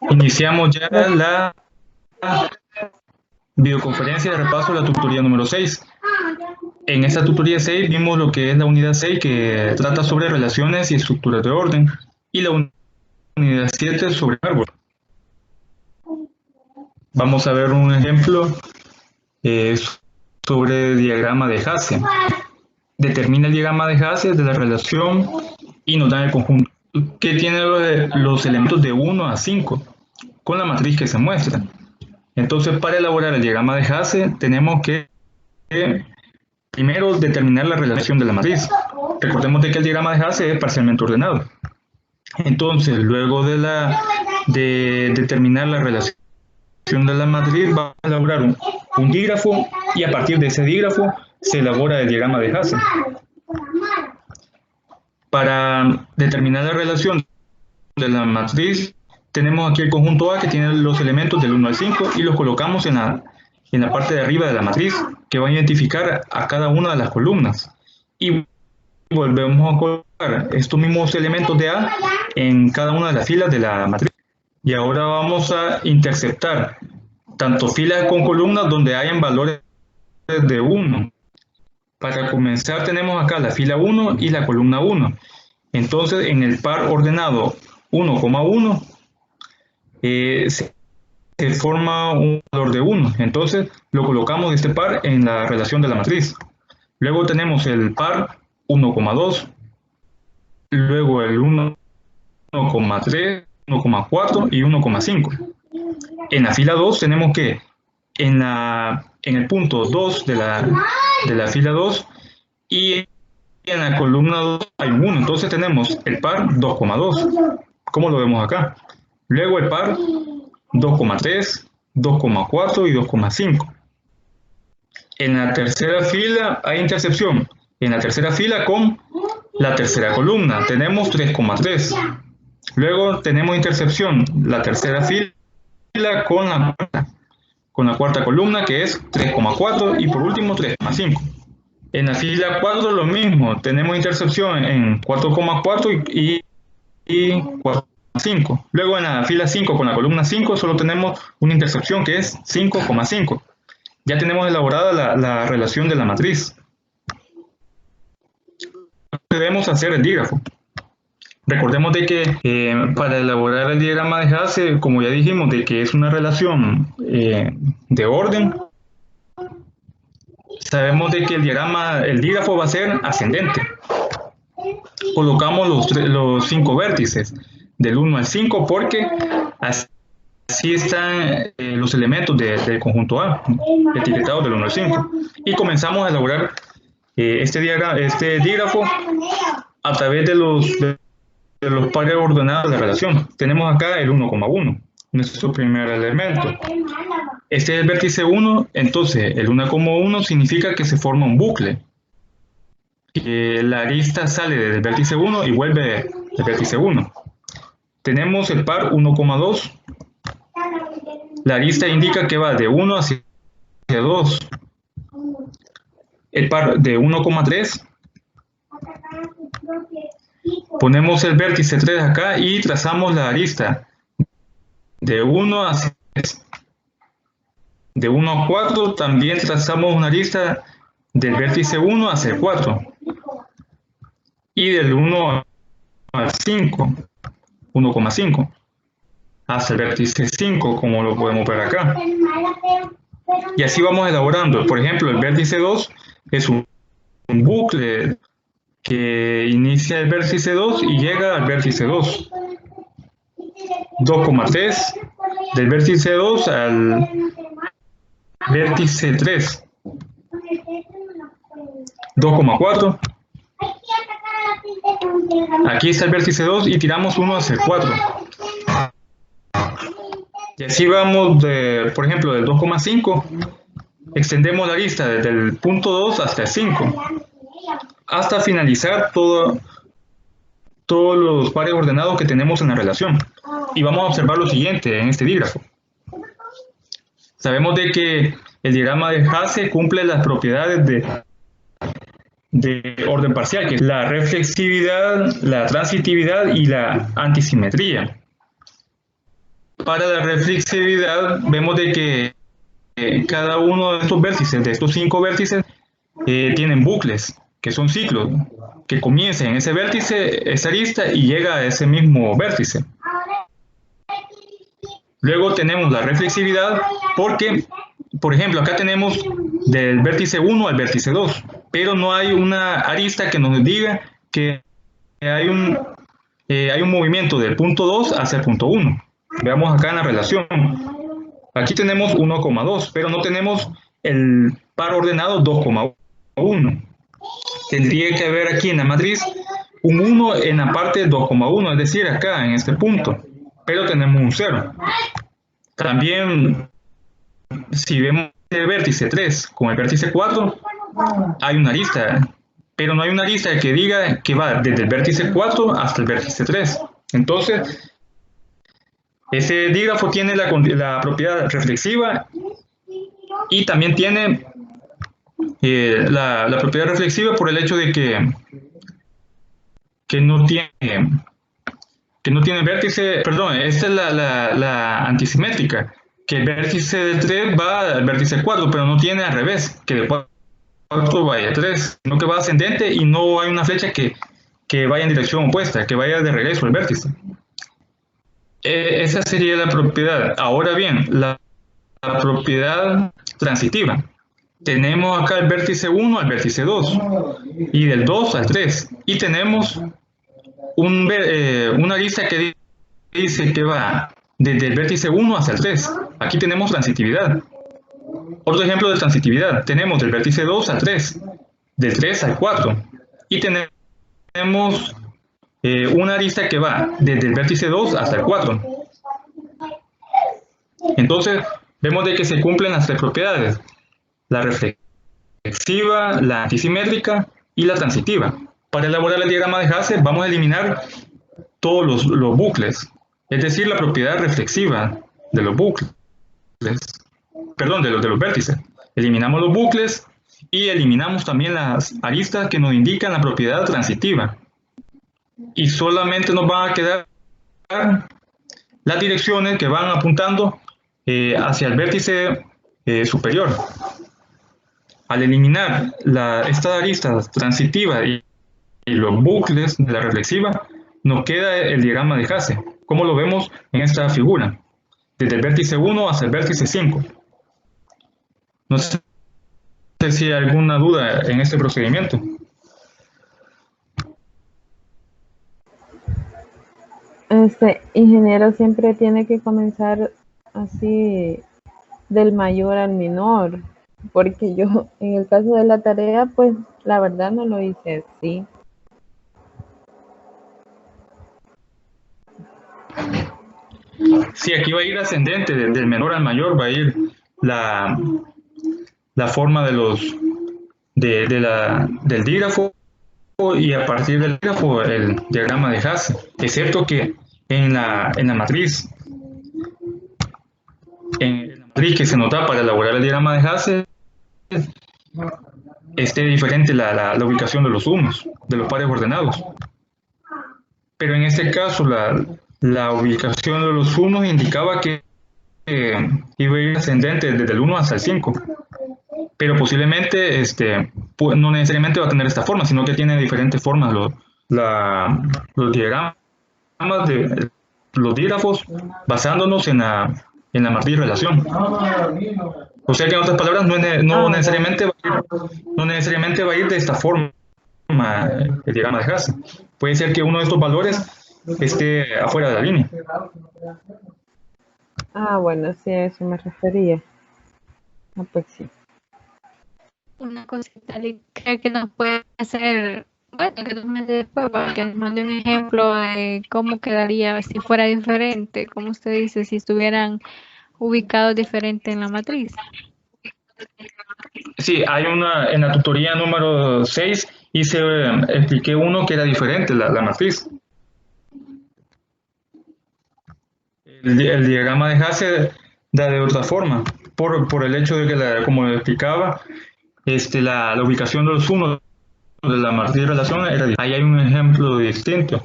Iniciamos ya la videoconferencia de repaso de la tutoría número 6. En esta tutoría 6 vimos lo que es la unidad 6, que trata sobre relaciones y estructuras de orden, y la unidad 7 sobre árbol. Vamos a ver un ejemplo sobre diagrama de Hasse. Determina el diagrama de Hasse de la relación y nos da el conjunto que tiene los elementos de 1 a 5 con la matriz que se muestra. Entonces, para elaborar el diagrama de Hasse tenemos que primero determinar la relación de la matriz. Recordemos de que el diagrama de Hasse es parcialmente ordenado. Entonces, luego de determinar la relación de la matriz, vamos a elaborar un dígrafo, y a partir de ese dígrafo se elabora el diagrama de Hasse. Para determinar la relación de la matriz, tenemos aquí el conjunto A, que tiene los elementos del 1 al 5, y los colocamos en la parte de arriba de la matriz, que va a identificar a cada una de las columnas. Y volvemos a colocar estos mismos elementos de A en cada una de las filas de la matriz. Y ahora vamos a interceptar tanto filas con columnas donde hayan valores de 1. Para comenzar tenemos acá la fila 1 y la columna 1. Entonces, en el par ordenado 1,1 se forma un valor de 1. Entonces, lo colocamos de este par en la relación de la matriz. Luego tenemos el par 1,2, luego el 1,3, 1,4 y 1,5. En la fila 2 tenemos que en el punto 2 de la fila 2 y en la columna 2 hay un 1. Entonces tenemos el par 2,2, como lo vemos acá. Luego el par 2,3, 2,4 y 2,5. En la tercera fila hay intercepción. En la tercera fila con la tercera columna tenemos 3,3. Luego tenemos intercepción, la tercera fila con la cuarta columna, que es 3,4, y por último 3,5. En la fila 4 lo mismo, tenemos intercepción en 4,4 y 4,5. Luego en la fila 5 con la columna 5 solo tenemos una intercepción, que es 5,5. Ya tenemos elaborada la relación de la matriz. Debemos hacer el dígrafo. Recordemos de que para elaborar el diagrama de Hasse, como ya dijimos, de que es una relación de orden, sabemos de que el dígrafo va a ser ascendente. Colocamos los 5 vértices del 1 al 5 porque así están los elementos del conjunto A, etiquetados del 1 al 5. Y comenzamos a elaborar este dígrafo a través de los pares ordenados de la relación. Tenemos acá el 1,1, nuestro primer elemento. Este es el vértice 1, entonces el 1,1 significa que se forma un bucle. La arista sale del vértice 1 y vuelve al vértice 1. Tenemos el par 1,2. La arista indica que va de 1 hacia 2. El par de 1,3. Ponemos el vértice 3 acá y trazamos la arista de 1 hacia 3. De 1 a 4 también trazamos una arista del vértice 1 hacia el 4. Y del 1 al 5, 1,5, hasta el vértice 5, como lo podemos ver acá. Y así vamos elaborando. Por ejemplo, el vértice 2 es un bucle que inicia el vértice 2 y llega al vértice 2. 2,3 del vértice 2 al vértice 3. 2,4. Aquí está el vértice 2 y tiramos 1 hacia el 4. Y así vamos, por ejemplo, del 2,5. Extendemos la arista desde el punto 2 hasta el 5. Hasta finalizar todos los pares ordenados que tenemos en la relación. Y vamos a observar lo siguiente en este dígrafo. Sabemos de que el diagrama de Hasse cumple las propiedades de orden parcial, que es la reflexividad, la transitividad y la antisimetría. para la reflexividad vemos de que cada uno de estos vértices, de estos 5 vértices, tienen bucles, que son ciclos, que comienza en ese vértice, esa arista, y llega a ese mismo vértice. Luego tenemos la reflexividad porque, por ejemplo, acá tenemos del vértice 1 al vértice 2, pero no hay una arista que nos diga que hay un movimiento del punto 2 hacia el punto 1. Veamos acá en la relación. Aquí tenemos 1,2, pero no tenemos el par ordenado 2,1. Tendría que haber aquí en la matriz un 1 en la parte 2,1, es decir, acá en este punto, pero tenemos un 0. También, si vemos el vértice 3 con el vértice 4, hay una arista, pero no hay una arista que diga que va desde el vértice 4 hasta el vértice 3. Entonces, ese dígrafo tiene la propiedad reflexiva y también tiene la propiedad reflexiva por el hecho de que no tiene vértice, perdón, esta es la antisimétrica, que el vértice de 3 va al vértice 4, pero no tiene al revés, que de 4 vaya a 3, sino que va ascendente y no hay una flecha que vaya en dirección opuesta, que vaya de regreso al vértice. Esa sería la propiedad. Ahora bien, la propiedad transitiva. Tenemos acá el vértice 1 al vértice 2 y del 2 al 3. Y tenemos una arista que dice que va desde el vértice 1 hasta el 3. Aquí tenemos transitividad. Otro ejemplo de transitividad. Tenemos del vértice 2 al 3, del 3 al 4. Y tenemos una arista que va desde el vértice 2 hasta el 4. Entonces, vemos de que se cumplen las 3 propiedades: la reflexiva, la antisimétrica y la transitiva. Para elaborar el diagrama de Hasse vamos a eliminar todos los bucles, es decir, la propiedad reflexiva de los bucles, perdón, de los vértices. Eliminamos los bucles y eliminamos también las aristas que nos indican la propiedad transitiva. Y solamente nos van a quedar las direcciones que van apuntando hacia el vértice superior. Al eliminar estas aristas transitivas y los bucles de la reflexiva, nos queda el diagrama de Hasse, como lo vemos en esta figura, desde el vértice 1 hasta el vértice 5. No sé si hay alguna duda en este procedimiento. Ingeniero, siempre tiene que comenzar así del mayor al menor, porque yo en el caso de la tarea, pues la verdad no lo hice así. Sí, aquí va a ir ascendente, del menor al mayor va a ir la forma del dígrafo, y a partir del dígrafo el diagrama de Hasse, excepto que en la matriz que se nota para elaborar el diagrama de Hasse esté diferente la ubicación de los sumos, de los pares ordenados. Pero en este caso la ubicación de los sumos indicaba que iba a ir ascendente desde el 1 hasta el 5. Pero posiblemente no necesariamente va a tener esta forma, sino que tiene diferentes formas los diagramas de los dígrafos, basándonos en la matriz relación. O sea que en otras palabras no necesariamente va a ir de esta forma el diagrama de Hasse. Puede ser que uno de estos valores esté afuera de la línea. Bueno, sí, a eso me refería. Pues sí. Una cosita, creo que nos puede hacer, bueno, que nos mande después, para que nos mande un ejemplo de cómo quedaría si fuera diferente, como usted dice, si estuvieran ubicados diferente en la matriz. Sí, hay en la tutoría número 6 expliqué uno que era diferente, la matriz. El diagrama de Hasse da de otra forma, por el hecho de que, como explicaba, la ubicación de los sumos de la matriz de relación era. Ahí hay un ejemplo distinto.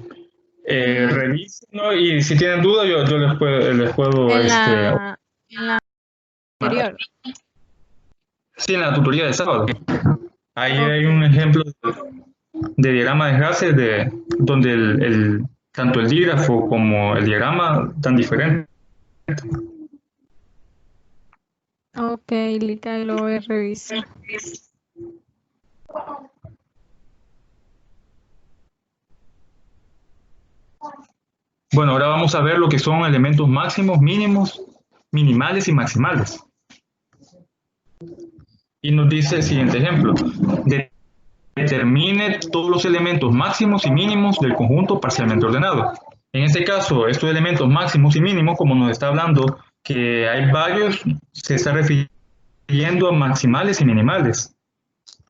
Revisen, ¿no? Y si tienen duda, yo les puedo En la anterior. sí, en la tutoría de sábado. Ahí Ok. hay un ejemplo de diagrama de Hasse donde tanto el dígrafo como el diagrama tan diferentes. Ok, Lita, lo voy a revisar. Bueno, ahora vamos a ver lo que son elementos máximos, mínimos, minimales y maximales. Y nos dice el siguiente ejemplo. Determine todos los elementos máximos y mínimos del conjunto parcialmente ordenado. En este caso, estos elementos máximos y mínimos, como nos está hablando que hay varios, se está refiriendo a maximales y minimales.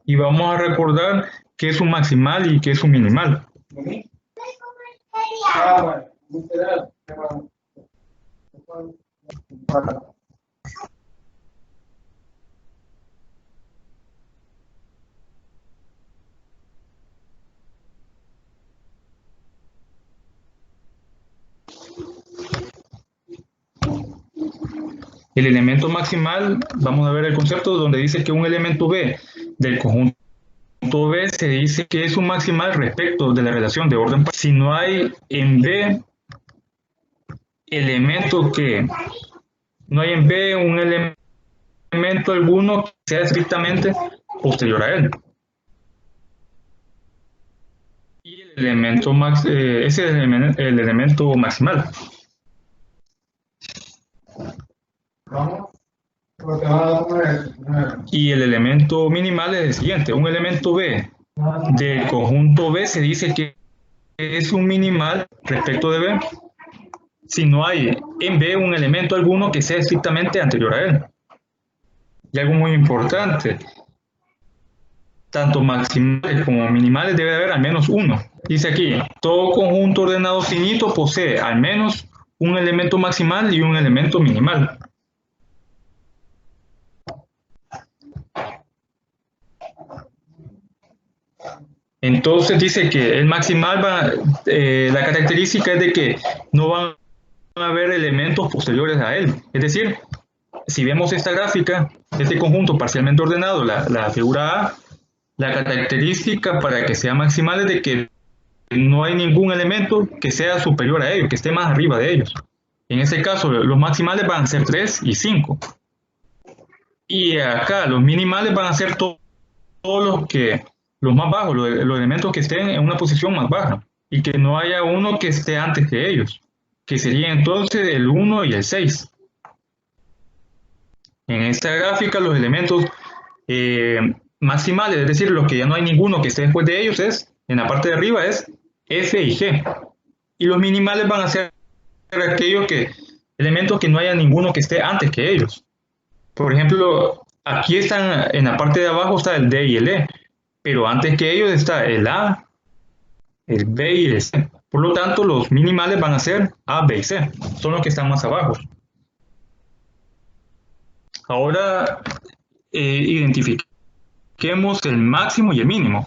Y vamos a recordar qué es un maximal y qué es un minimal. El elemento maximal, vamos a ver el concepto donde dice que un elemento B del conjunto B se dice que es un maximal respecto de la relación de orden. Si no hay en B elemento que no hay en B un elemento alguno que sea estrictamente posterior a él. Y el elemento ese es el elemento maximal. Y el elemento minimal es el siguiente. Un elemento B del conjunto B se dice que es un minimal respecto de B si no hay en B un elemento alguno que sea estrictamente anterior a él. Y algo muy importante, tanto maximales como minimales debe haber al menos uno. Dice aquí, todo conjunto ordenado finito posee al menos un elemento maximal y un elemento minimal. Entonces dice que el maximal la característica es de que no van a haber elementos posteriores a él. Es decir, si vemos esta gráfica, este conjunto parcialmente ordenado, la figura A, la característica para que sea maximal es de que no hay ningún elemento que sea superior a ellos, que esté más arriba de ellos. En este caso, los maximales van a ser 3 y 5. Y acá los minimales van a ser todos los más bajos, los elementos que estén en una posición más baja. Y que no haya uno que esté antes que ellos, que sería entonces el 1 y el 6. En esta gráfica los elementos maximales, es decir, los que ya no hay ninguno que esté después de ellos, en la parte de arriba es F y G. Y los minimales van a ser aquellos elementos que no haya ninguno que esté antes que ellos. Por ejemplo, aquí están, en la parte de abajo está el D y el E, pero antes que ellos está el A, el B y el C. Por lo tanto, los minimales van a ser A, B y C. Son los que están más abajo. Ahora identifiquemos el máximo y el mínimo.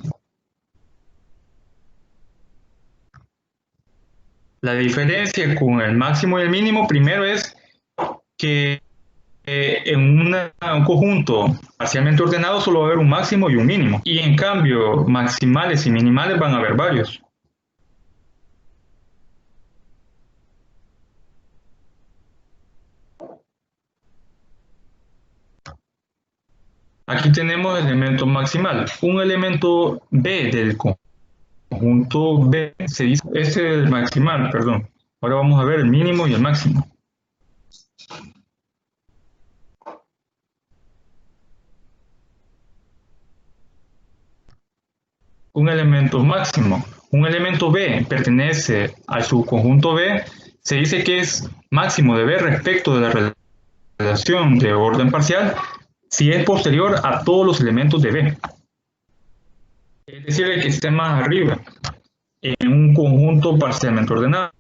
La diferencia con el máximo y el mínimo primero es que en un conjunto parcialmente ordenado solo va a haber un máximo y un mínimo. Y en cambio, maximales y minimales van a haber varios. Aquí tenemos el elemento maximal. Un elemento B del conjunto B se dice, este es el maximal, perdón. Ahora vamos a ver el mínimo y el máximo. Un elemento máximo. Un elemento B pertenece al subconjunto B, se dice que es máximo de B respecto de la relación de orden parcial si es posterior a todos los elementos de B. Es decir, el que esté más arriba en un conjunto parcialmente ordenado.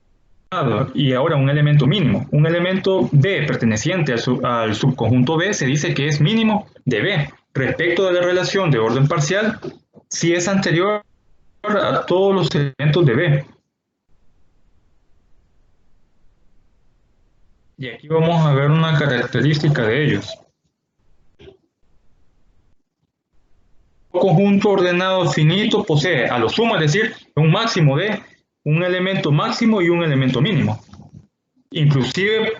Y ahora un elemento mínimo. Un elemento B perteneciente al subconjunto B se dice que es mínimo de B respecto de la relación de orden parcial si es anterior a todos los elementos de B. Y aquí vamos a ver una característica de ellos. Un conjunto ordenado finito posee a lo sumo, es decir, un máximo de un elemento máximo y un elemento mínimo. Inclusive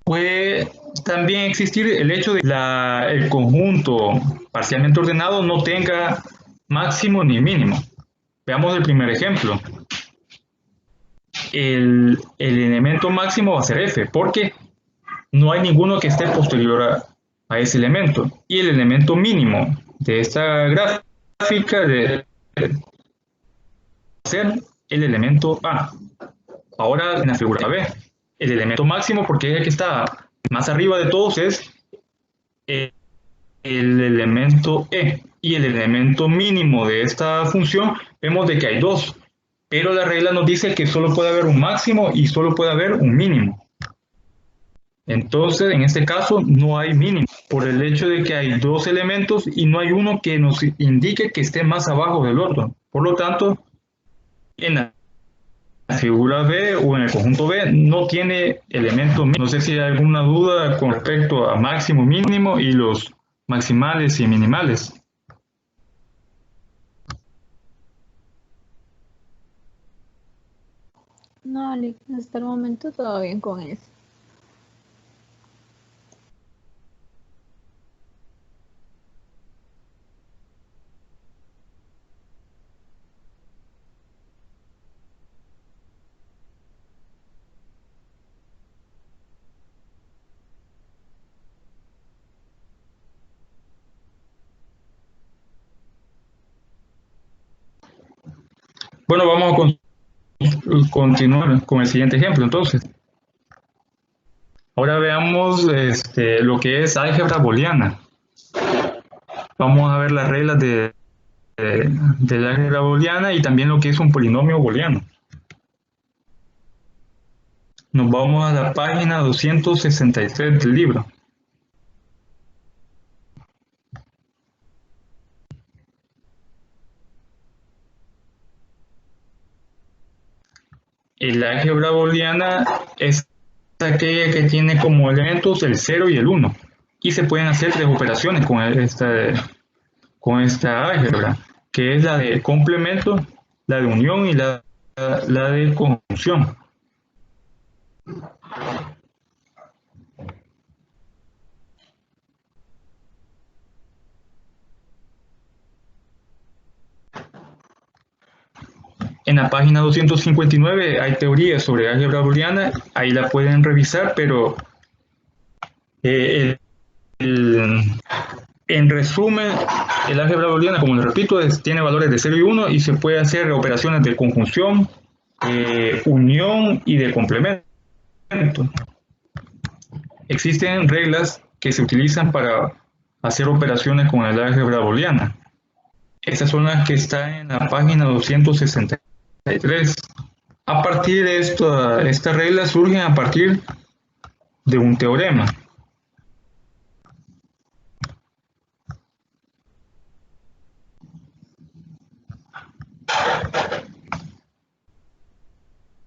puede también existir el hecho de que el conjunto parcialmente ordenado no tenga máximo ni mínimo. Veamos el primer ejemplo. El elemento máximo va a ser f, porque no hay ninguno que esté posterior a ese elemento. Y el elemento mínimo de esta gráfica debe ser el elemento A. Ahora en la figura B, el elemento máximo, porque es el que está más arriba de todos, es el elemento E. Y el elemento mínimo de esta función, vemos de que hay dos, pero la regla nos dice que solo puede haber un máximo y solo puede haber un mínimo. Entonces, en este caso, no hay mínimo, por el hecho de que hay dos elementos y no hay uno que nos indique que esté más abajo del otro. Por lo tanto, en la figura B o en el conjunto B no tiene elemento mínimo. No sé si hay alguna duda con respecto a máximo, mínimo y los maximales y minimales. No, Alex, hasta el momento todo bien con eso. Bueno, vamos a continuar con el siguiente ejemplo, entonces. Ahora veamos lo que es álgebra booleana. Vamos a ver las reglas de la álgebra booleana y también lo que es un polinomio booleano. Nos vamos a la página 263 del libro. El álgebra booleana es aquella que tiene como elementos el 0 y el 1. Y se pueden hacer tres operaciones con esta álgebra, que es la de complemento, la de unión y la de conjunción. En la página 259 hay teorías sobre álgebra booleana, ahí la pueden revisar, pero en resumen, el álgebra booleana, como les repito, tiene valores de 0 y 1 y se puede hacer operaciones de conjunción, unión y de complemento. Existen reglas que se utilizan para hacer operaciones con el álgebra booleana. Estas son las que están en la página 263. A partir de estas reglas surgen a partir de un teorema.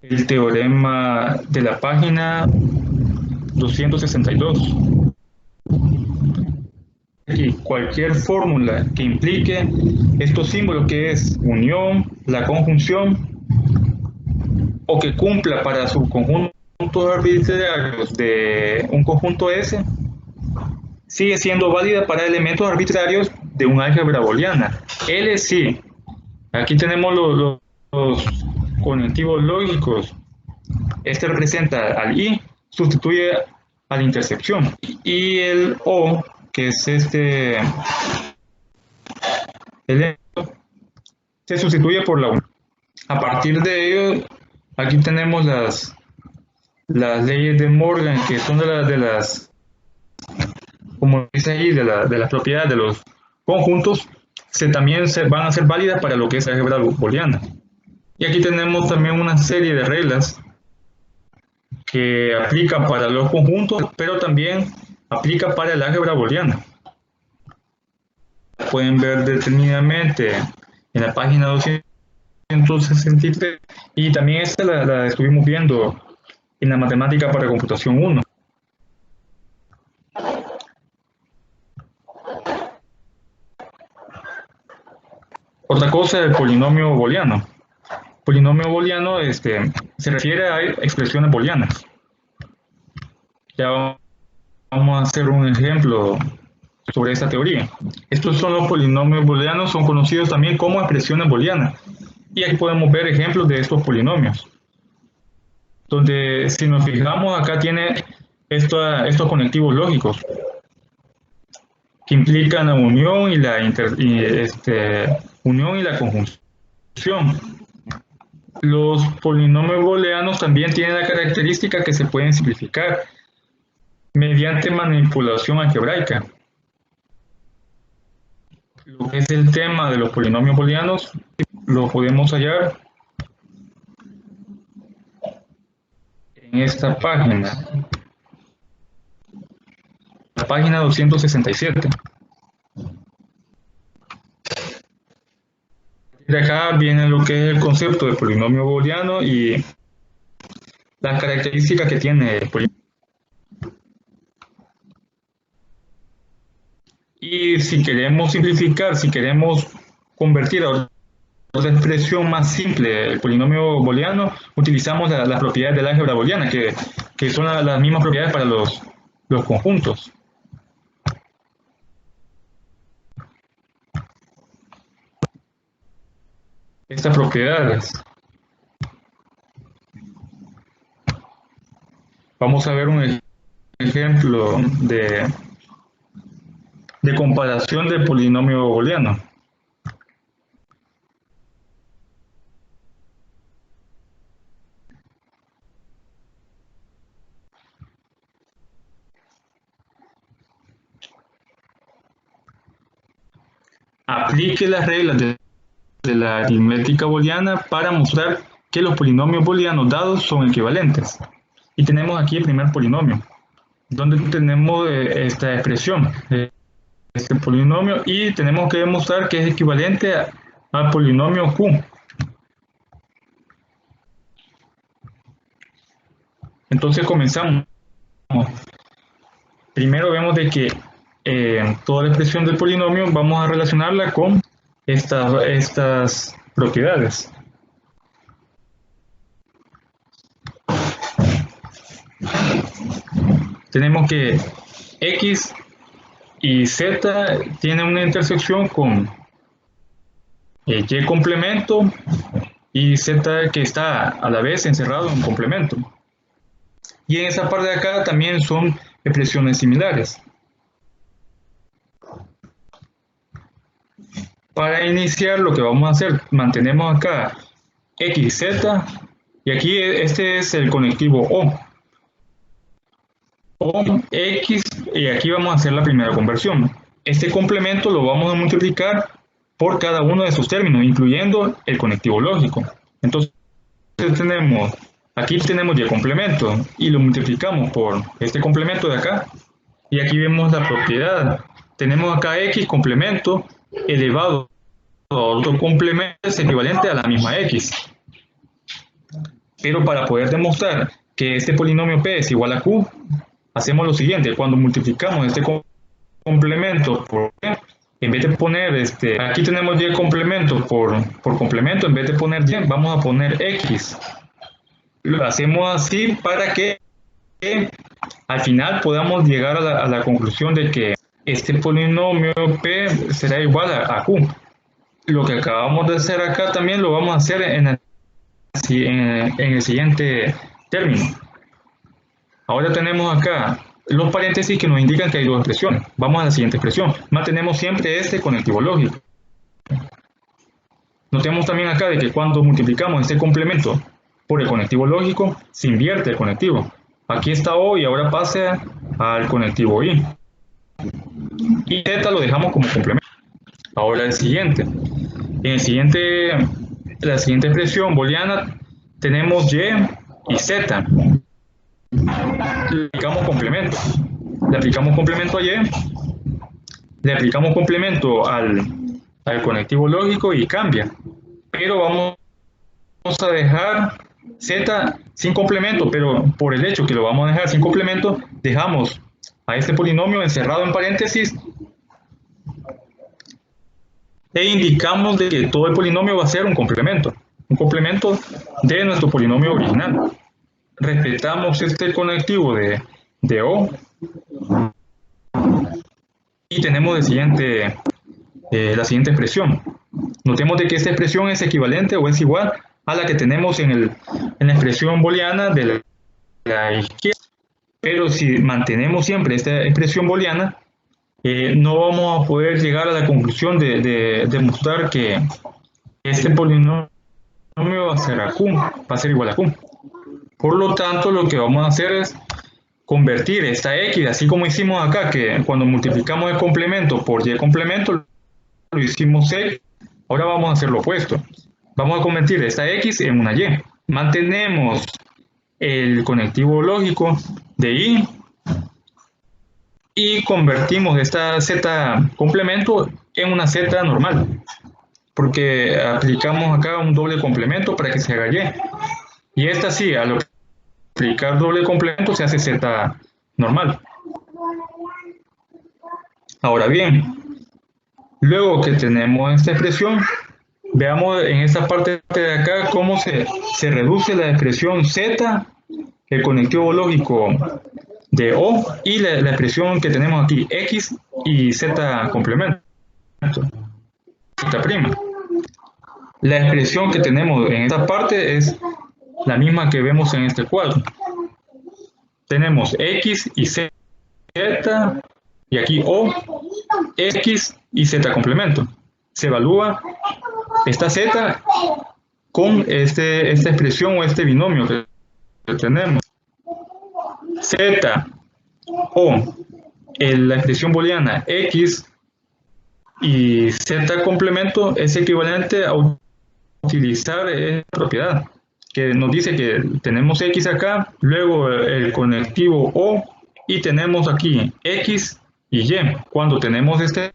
El teorema de la página 262. Aquí, cualquier fórmula que implique estos símbolos, que es unión, la conjunción, o que cumpla para subconjuntos arbitrarios de un conjunto S, sigue siendo válida para elementos arbitrarios de un álgebra booleana. L sí. Aquí tenemos los conectivos lógicos. Este representa al I, sustituye a la intercepción. Y el O, que es este elemento, se sustituye por la unión. A partir de ello, aquí tenemos las leyes de Morgan, que son de las como dice ahí, de las propiedades de los conjuntos, también van a ser válidas para lo que es la álgebra booleana. Y aquí tenemos también una serie de reglas que aplican para los conjuntos, pero también aplica para el álgebra booleana. Pueden ver determinadamente en la página 263, y también esta la estuvimos viendo en la matemática para computación 1. Otra cosa es el polinomio booleano. Polinomio booleano se refiere a expresiones booleanas. Ya vamos a hacer un ejemplo sobre esta teoría. Estos son los polinomios booleanos, son conocidos también como expresiones booleanas. Y aquí podemos ver ejemplos de estos polinomios. Donde si nos fijamos, acá tiene estos conectivos lógicos que implican la unión y la unión y la conjunción. Los polinomios booleanos también tienen la característica que se pueden simplificar mediante manipulación algebraica. Lo que es el tema de los polinomios booleanos lo podemos hallar en esta página, la página 267. De acá viene lo que es el concepto de polinomio booleano y las características que tiene el polinomio. Y si queremos simplificar, si queremos convertir a otra expresión más simple el polinomio booleano, utilizamos las propiedades del álgebra booleana, que son las mismas propiedades para los conjuntos. Estas propiedades. Vamos a ver un ejemplo de comparación del polinomio booleano. Aplique las reglas de la aritmética booleana para mostrar que los polinomios booleanos dados son equivalentes. Y tenemos aquí el primer polinomio, donde tenemos esta expresión, este polinomio, y tenemos que demostrar que es equivalente al polinomio Q. Entonces comenzamos. Primero vemos de que toda la expresión del polinomio vamos a relacionarla con estas propiedades. Tenemos que X y Z tienen una intersección con Y complemento y Z que está a la vez encerrado en complemento. Y en esa parte de acá también son expresiones similares. Para iniciar lo que vamos a hacer, mantenemos acá X, Z, y aquí este es el conectivo O, X, y aquí vamos a hacer la primera conversión. Este complemento lo vamos a multiplicar por cada uno de sus términos, incluyendo el conectivo lógico. Entonces aquí tenemos Y complemento, y lo multiplicamos por este complemento de acá, y aquí vemos la propiedad. Tenemos acá X complemento elevado a otro complemento es equivalente a la misma X. Pero para poder demostrar que este polinomio P es igual a Q, hacemos lo siguiente: cuando multiplicamos este complemento por P, en vez de poner aquí tenemos Y complemento por complemento, en vez de poner Y, vamos a poner X. Lo hacemos así para que al final podamos llegar a la conclusión de que este polinomio P será igual a Q. Lo que acabamos de hacer acá también lo vamos a hacer en el siguiente término. Ahora tenemos acá los paréntesis que nos indican que hay dos expresiones. Vamos a la siguiente expresión. Mantenemos siempre este conectivo lógico. Notemos también acá de que cuando multiplicamos este complemento por el conectivo lógico, se invierte el conectivo. Aquí está O y ahora pasa al conectivo Y. Y Z lo dejamos como complemento. Ahora el siguiente. En la siguiente expresión booleana tenemos Y y Z. Le aplicamos complemento. Le aplicamos complemento a Y. Le aplicamos complemento al conectivo lógico y cambia. Pero vamos a dejar Z sin complemento, pero por el hecho que lo vamos a dejar sin complemento, dejamos a este polinomio encerrado en paréntesis e indicamos de que todo el polinomio va a ser un complemento de nuestro polinomio original. Respetamos este conectivo de O y tenemos la siguiente expresión. Notemos de que esta expresión es equivalente o es igual a la que tenemos en la expresión booleana de la izquierda. Pero si mantenemos siempre esta expresión booleana, no vamos a poder llegar a la conclusión de demostrar que este polinomio va a ser igual a Q. Por lo tanto, lo que vamos a hacer es convertir esta X, así como hicimos acá, que cuando multiplicamos el complemento por Y complemento, lo hicimos X. Ahora vamos a hacer lo opuesto. Vamos a convertir esta X en una Y. Mantenemos el conectivo lógico de Y y convertimos esta Z complemento en una Z normal, porque aplicamos acá un doble complemento para que se haga Y. Y esta sí, al aplicar doble complemento se hace Z normal. Ahora bien, luego que tenemos esta expresión, veamos en esta parte de acá cómo se reduce la expresión Z, el conectivo lógico de O, y la expresión que tenemos aquí, X y Z complemento, Z'. La expresión que tenemos en esta parte es la misma que vemos en este cuadro. Tenemos X y Z, y aquí O, X y Z complemento. Se evalúa esta Z con esta expresión o este binomio que tenemos. Z o la expresión booleana X y Z complemento es equivalente a utilizar esta propiedad que nos dice que tenemos X acá, luego el conectivo O y tenemos aquí X y Y. Cuando tenemos esta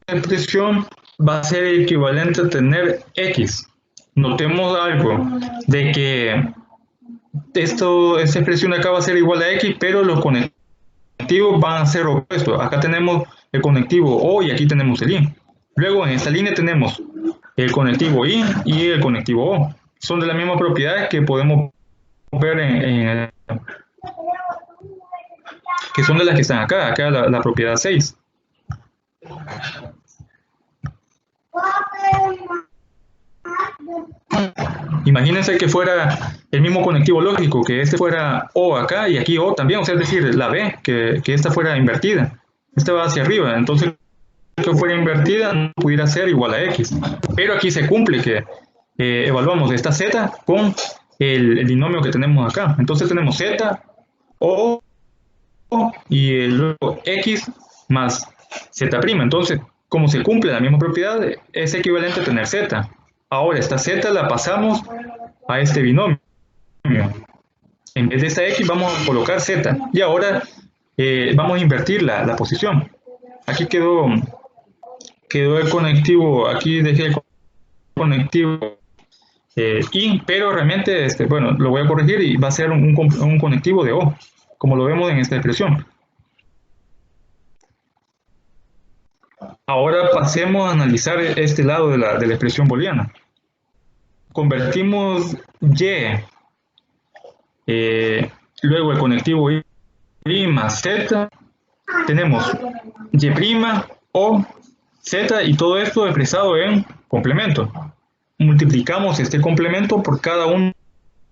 expresión va a ser equivalente a tener X. Notemos algo de que esta expresión acá va a ser igual a X, pero los conectivos van a ser opuestos. Acá tenemos el conectivo O y aquí tenemos el Y. Luego en esta línea tenemos el conectivo Y y el conectivo O. Son de la misma propiedad que podemos ver que son de las que están acá la propiedad 6. Imagínense que fuera el mismo conectivo lógico, que este fuera O acá y aquí O también, o sea, es decir, la B, que esta fuera invertida. Esta va hacia arriba, entonces que fuera invertida no pudiera ser igual a X. Pero aquí se cumple que evaluamos esta Z con el binomio que tenemos acá. Entonces tenemos Z, O y luego X más Z'. Entonces, como se cumple la misma propiedad, es equivalente a tener Z. Ahora esta Z la pasamos a este binomio. En vez de esta X vamos a colocar Z. Y ahora vamos a invertir la posición. Aquí quedó el conectivo, aquí dejé el conectivo Y, pero realmente, bueno, lo voy a corregir y va a ser un conectivo de O, como lo vemos en esta expresión. Ahora pasemos a analizar este lado de la expresión booleana. Convertimos Y, luego el conectivo Y más Z, tenemos Y', O, Z y todo esto expresado en complemento. Multiplicamos este complemento por cada uno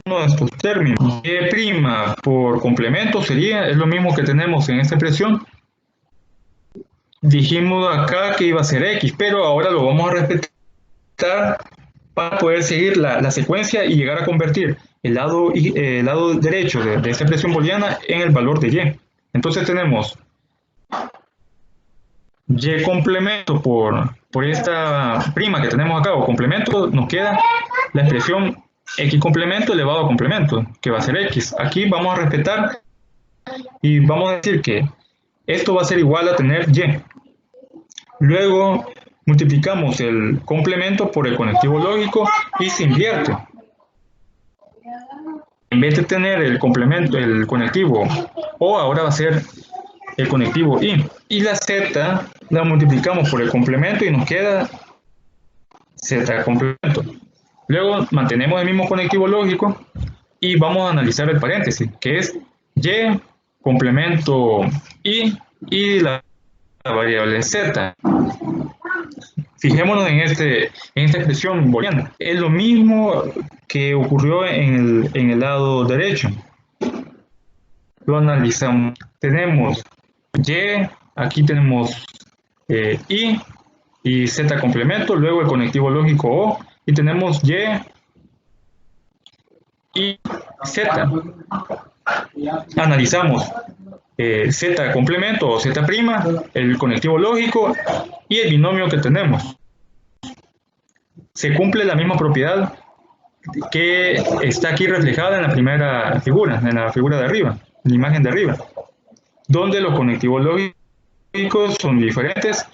de estos términos. Y' por complemento es lo mismo que tenemos en esta expresión. Dijimos acá que iba a ser X, pero ahora lo vamos a respetar para poder seguir la secuencia y llegar a convertir el lado derecho de esta expresión booleana en el valor de Y. Entonces tenemos Y complemento por esta prima que tenemos acá, o complemento, nos queda la expresión X complemento elevado a complemento, que va a ser X. Aquí vamos a respetar y vamos a decir que esto va a ser igual a tener Y. Luego multiplicamos el complemento por el conectivo lógico y se invierte. en vez de tener el complemento, el conectivo O, ahora va a ser el conectivo I. Y la Z la multiplicamos por el complemento y nos queda Z complemento. Luego mantenemos el mismo conectivo lógico y vamos a analizar el paréntesis, que es Y complemento I y la variable Z. Fijémonos en esta expresión booleana. Es lo mismo que ocurrió en el lado derecho. Lo analizamos. Tenemos Y, aquí tenemos I y Z complemento, luego el conectivo lógico O, y tenemos Y Z. Analizamos Z complemento o Z', el conectivo lógico y el binomio que tenemos. Se cumple la misma propiedad que está aquí reflejada en la primera figura, en la figura de arriba, en la imagen de arriba, donde los conectivos lógicos son diferentes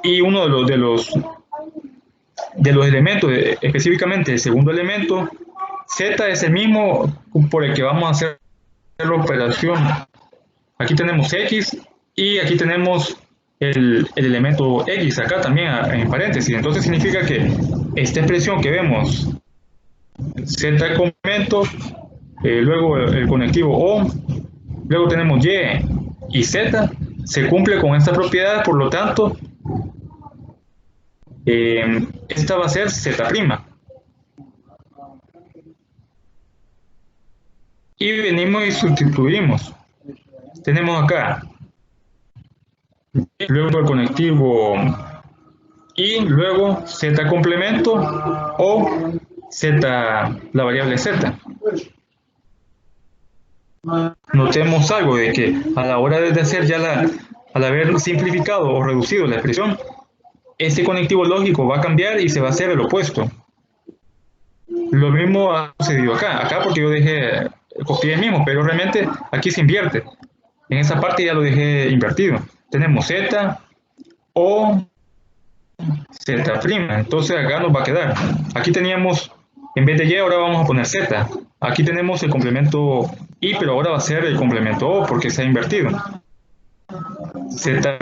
y uno de los elementos, específicamente el segundo elemento, Z, es el mismo por el que vamos a hacer la operación. Aquí tenemos X y aquí tenemos el elemento X acá también en paréntesis. Entonces significa que esta expresión que vemos, Z complemento, luego el conectivo O, luego tenemos Y Z, se cumple con esta propiedad, por lo tanto, esta va a ser Z'. Y venimos y sustituimos. Tenemos acá, luego el conectivo y luego Z complemento o Z, la variable Z. Notemos algo de que a la hora de hacer ya al haber simplificado o reducido la expresión, este conectivo lógico va a cambiar y se va a hacer el opuesto. Lo mismo ha sucedido acá porque yo copié el mismo, pero realmente aquí se invierte. En esa parte ya lo dejé invertido. Tenemos Z o Z', entonces acá nos va a quedar. Aquí teníamos, en vez de Y, ahora vamos a poner Z. Aquí tenemos el complemento I, pero ahora va a ser el complemento O porque se ha invertido. Z'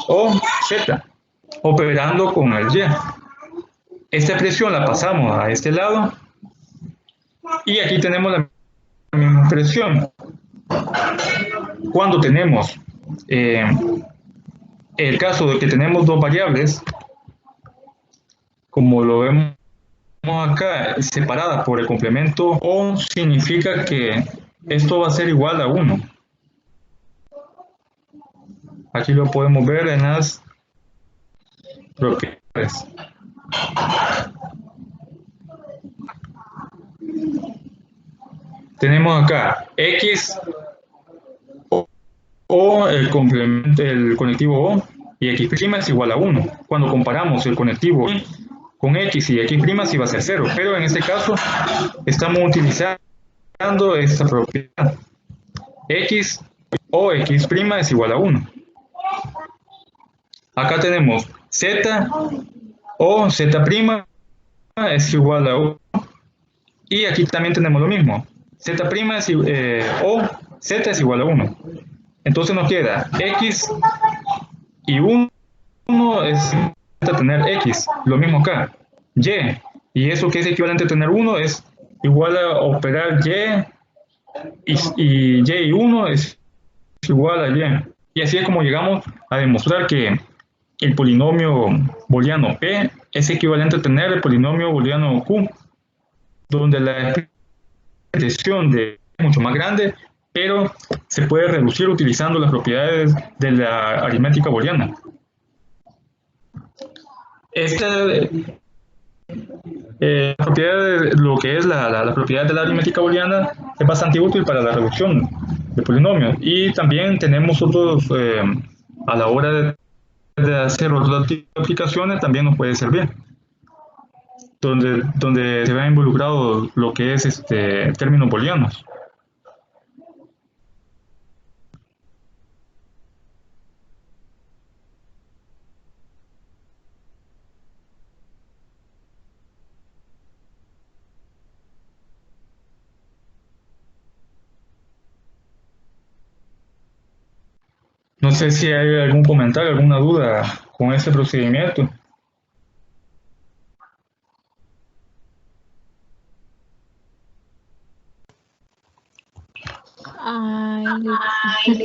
o Z, operando con el Y. Esta expresión la pasamos a este lado y aquí tenemos la misma expresión. Cuando tenemos el caso de que tenemos dos variables, como lo vemos acá, separadas por el complemento O, significa que esto va a ser igual a 1. Aquí lo podemos ver en las propiedades. Tenemos acá X o el complemento, el conectivo O, y X' es igual a 1. Cuando comparamos el conectivo I con X y X' sí va a ser 0, pero en este caso estamos utilizando esta propiedad. X o X' es igual a 1. Acá tenemos Z o Z' es igual a 1. Y aquí también tenemos lo mismo. Z' o Z es igual a 1. Entonces nos queda X y 1 es tener X. Lo mismo acá. Y eso que es equivalente a tener 1 es igual a operar y Y 1 es igual a Y. Y así es como llegamos a demostrar que el polinomio booleano P es equivalente a tener el polinomio booleano Q, donde la expresión es mucho más grande, pero se puede reducir utilizando las propiedades de la aritmética booleana. Esta propiedad de lo que es la propiedad de la aritmética booleana es bastante útil para la reducción de polinomios, y también tenemos otros a la hora de hacer otras aplicaciones también nos puede servir, donde se ve involucrado lo que es términos booleanos. No sé si hay algún comentario, alguna duda con este procedimiento. Ay,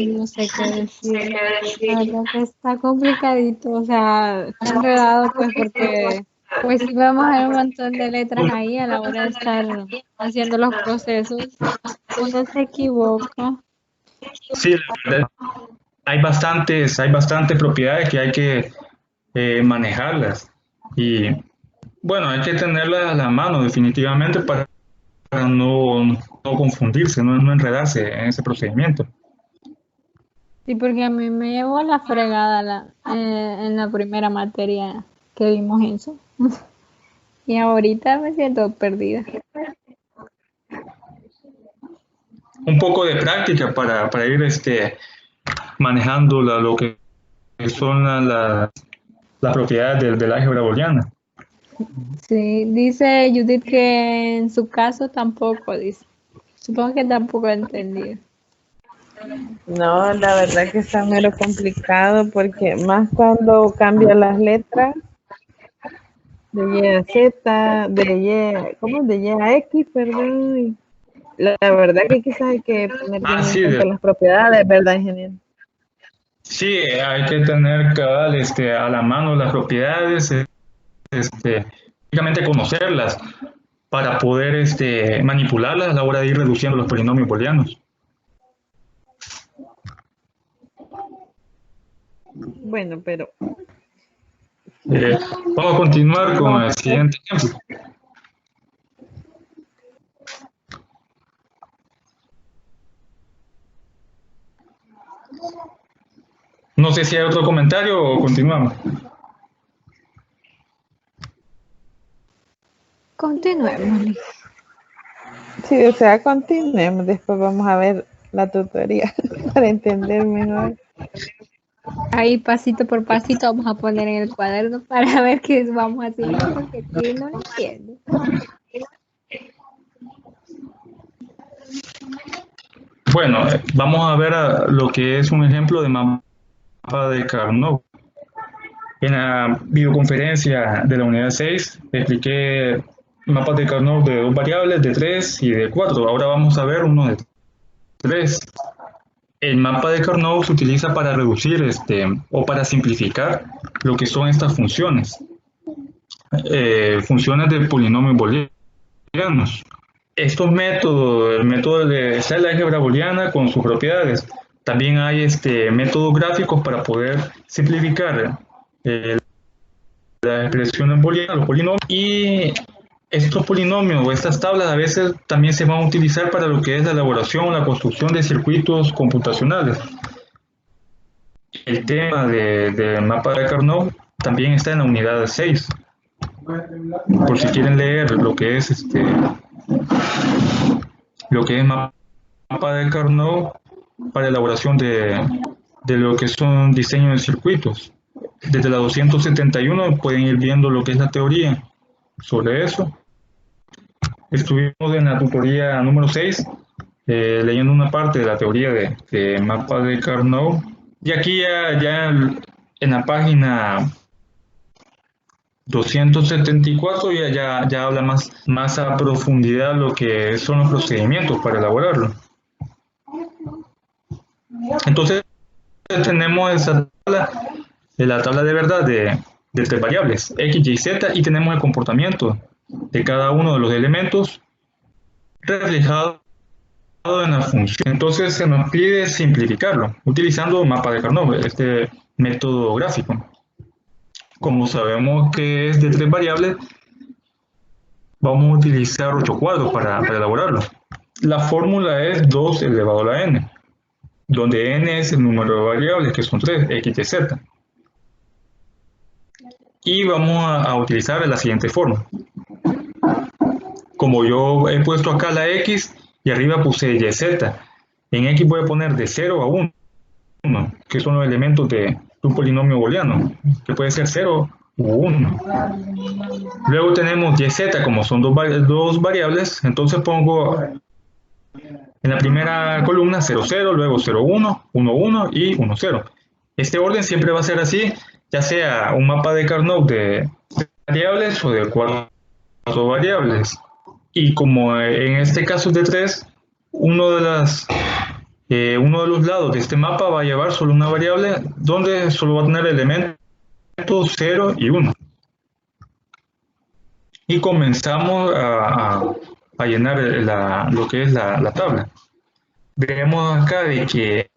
no sé qué decir. La verdad que está complicadito, o sea, está enredado pues porque pues sí vamos a ver un montón de letras ahí a la hora de estar haciendo los procesos. Uno se equivoca. Sí, la verdad, hay bastantes propiedades que hay que manejarlas. Y bueno, hay que tenerlas a la mano definitivamente para no confundirse, no enredarse en ese procedimiento. Sí, porque a mí me llevó la fregada en la primera materia que vimos eso. Y ahorita me siento perdida. Un poco de práctica para ir manejando lo que son las propiedades del álgebra booleana. Sí, dice Judith que en su caso tampoco, dice. Supongo que tampoco he entendido. No, la verdad que está mero complicado porque más cuando cambia las letras de Y a Z, ¿cómo? De Y a X, perdón. Y la verdad que quizás hay que tener bien en Sí, cuenta las propiedades, ¿verdad, ingeniero? sí, hay que tener a la mano las propiedades, básicamente conocerlas para poder manipularlas a la hora de ir reduciendo los polinomios booleanos. Bueno, pero Vamos a continuar ¿qué con vamos el a hacer? siguiente ejemplo. No sé si hay otro comentario o continuamos. Continuemos. Sí, o sea, continuemos. Después vamos a ver la tutoría para entender mejor. Ahí pasito por pasito vamos a poner en el cuaderno para ver qué vamos haciendo porque aquí no entiendo. Bueno, vamos a ver lo que es un ejemplo de mapa de Carnot. En la videoconferencia de la unidad 6 expliqué mapas de Carnot de 2 variables, de 3 y de 4. Ahora vamos a ver uno de 3. El mapa de Carnot se utiliza para reducir o para simplificar lo que son estas funciones. Funciones de polinomios booleanos. Estos métodos, el método de está la álgebra booleana con sus propiedades. También hay métodos gráficos para poder simplificar las expresiones booleanas, los polinomios, y estos polinomios o estas tablas a veces también se van a utilizar para lo que es la elaboración o la construcción de circuitos computacionales. El tema del mapa de Carnot también está en la unidad 6. Por si quieren leer lo que es mapa de Carnot para elaboración de lo que son diseños de circuitos. Desde la 271 pueden ir viendo lo que es la teoría sobre eso. Estuvimos en la tutoría número 6 leyendo una parte de la teoría de mapa de Carnot. Y aquí ya en la página 274 ya habla más a profundidad lo que son los procedimientos para elaborarlo. Entonces tenemos esa tabla, la tabla de verdad de 3 variables, x, y, z, y tenemos el comportamiento de cada uno de los elementos reflejado en la función. Entonces se nos pide simplificarlo utilizando mapa de Carnot, este método gráfico. Como sabemos que es de 3 variables, vamos a utilizar 8 cuadros para elaborarlo. La fórmula es 2 elevado a la n, donde n es el número de variables, que son 3, x, y, z. Y vamos a utilizar la siguiente forma. Como yo he puesto acá la x y arriba puse y, z, en x voy a poner de 0 a 1, que son los elementos de un polinomio booleano, que puede ser 0 u 1. Luego tenemos y, z, como son dos variables, entonces pongo en la primera columna 0, 0, luego 0, 1, 1, 1 y 1, 0. Este orden siempre va a ser así, ya sea un mapa de Carnot de variables o de 4 variables. Y como en este caso es de 3, uno de los lados de este mapa va a llevar solo una variable donde solo va a tener elementos 0 y 1. Y comenzamos a llenar lo que es la tabla. Vemos acá de que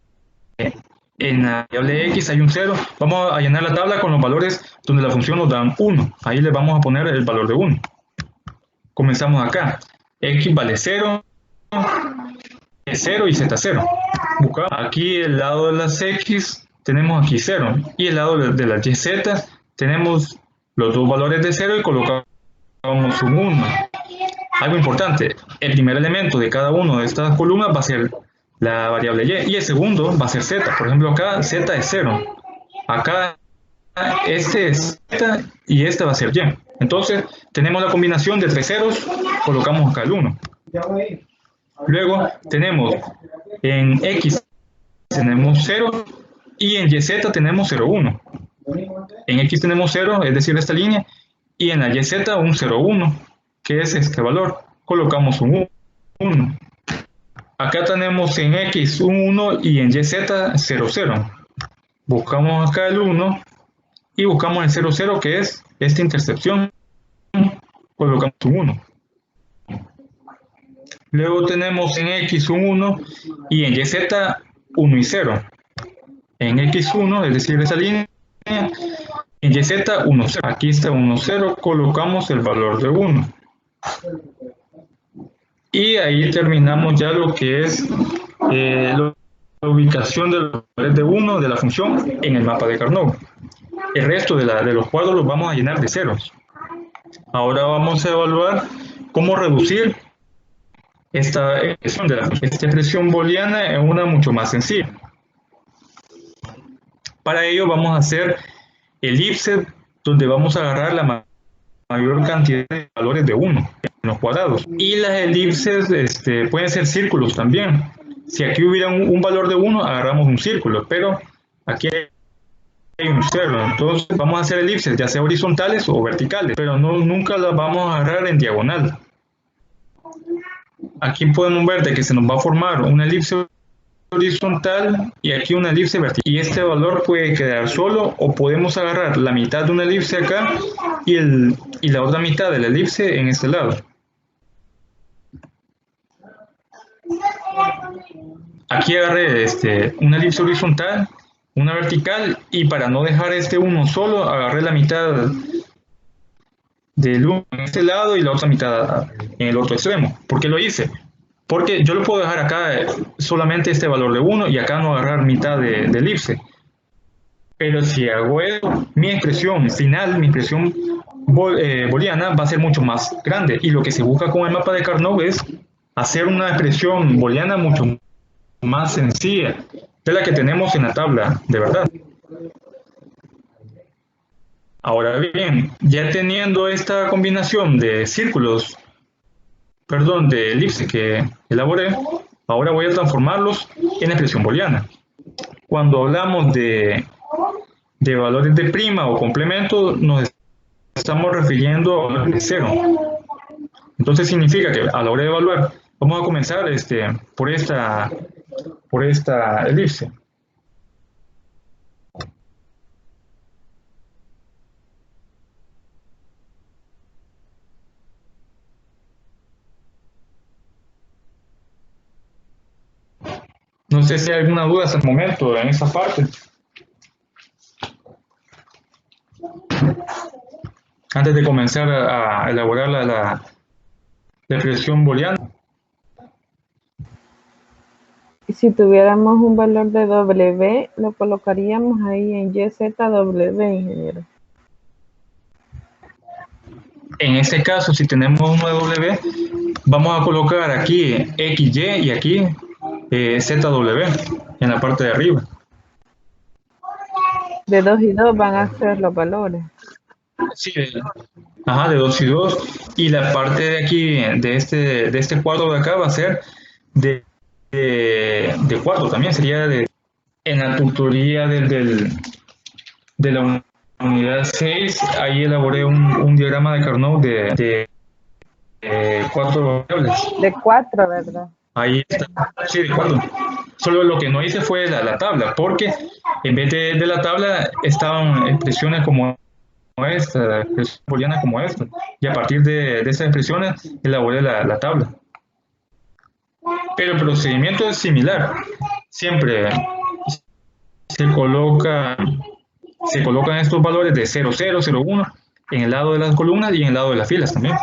en la variable x hay un 0. Vamos a llenar la tabla con los valores donde la función nos da 1. Ahí le vamos a poner el valor de 1. Comenzamos acá. X vale 0, 0 y z0. Buscamos aquí el lado de las x, tenemos aquí 0. Y el lado de las y z, tenemos los dos valores de 0 y colocamos un 1. Algo importante, el primer elemento de cada una de estas columnas va a ser la variable y el segundo va a ser z. Por ejemplo, acá z es 0. Acá este es z y este va a ser y. Entonces, tenemos la combinación de 3 ceros, colocamos acá el 1. Luego, tenemos en x tenemos 0 y en yz tenemos 0, 1. En x tenemos 0, es decir, esta línea, y en la yz un 0, 1, que es este valor. Colocamos un 1. Acá tenemos en x un 1 y en yz 0, 0. Buscamos acá el 1 y buscamos el 0, 0, que es esta intercepción. Colocamos un 1. Luego tenemos en x un 1 y en yz 1 y 0. En x1, es decir, esa línea, en yz 1, 0. Aquí está 1, 0, colocamos el valor de 1. Y ahí terminamos ya lo que es la ubicación de los valores de 1 de la función en el mapa de Carnot. El resto de los cuadros los vamos a llenar de ceros. Ahora vamos a evaluar cómo reducir esta expresión de esta expresión booleana en una mucho más sencilla. Para ello vamos a hacer elipses donde vamos a agarrar la mayor cantidad de valores de 1 en los cuadrados. Y las elipses pueden ser círculos también. Si aquí hubiera un valor de 1, agarramos un círculo, pero aquí hay un 0. Entonces vamos a hacer elipses, ya sea horizontales o verticales, pero nunca las vamos a agarrar en diagonal. Aquí podemos ver de que se nos va a formar una elipse horizontal y aquí una elipse vertical. Y este valor puede quedar solo o podemos agarrar la mitad de una elipse acá y la otra mitad de la elipse en este lado. Aquí agarré una elipse horizontal, una vertical, y para no dejar este uno solo, agarré la mitad del uno en este lado y la otra mitad en el otro extremo. ¿Por qué lo hice? Porque yo lo puedo dejar acá solamente este valor de 1 y acá no agarrar mitad de elipse. Pero si hago eso, mi expresión final, mi expresión booleana va a ser mucho más grande. Y lo que se busca con el mapa de Carnot es hacer una expresión booleana mucho más sencilla de la que tenemos en la tabla de verdad. Ahora bien, ya teniendo esta combinación de círculos, de elipse que elaboré, ahora voy a transformarlos en expresión booleana. Cuando hablamos de valores de prima o complemento, nos estamos refiriendo a valores de 0. Entonces significa que a la hora de evaluar, vamos a comenzar por esta elipse. No sé si hay alguna duda hasta el momento en esa parte. Antes de comenzar a elaborar la expresión booleana. Si tuviéramos un valor de W, lo colocaríamos ahí en YZW, ingeniero. En este caso, si tenemos uno de W, vamos a colocar aquí XY y aquí ZW en la parte de arriba. De 2 y 2 van a ser los valores. Sí, de 2 y 2. Y la parte de aquí, de este cuadro de acá, va a ser de 4 también, sería de En la tutoría de la unidad 6, ahí elaboré un diagrama de Carnot de 4 variables. De 4, ¿verdad? Ahí está, sí, de 4. Solo lo que no hice fue la tabla, porque en vez de la tabla estaban expresiones como esta, expresión booleana como esta, y a partir de esas expresiones elaboré la tabla. Pero el procedimiento es similar. Siempre se colocan estos valores de 0, 0, 0, 1 en el lado de las columnas y en el lado de las filas también.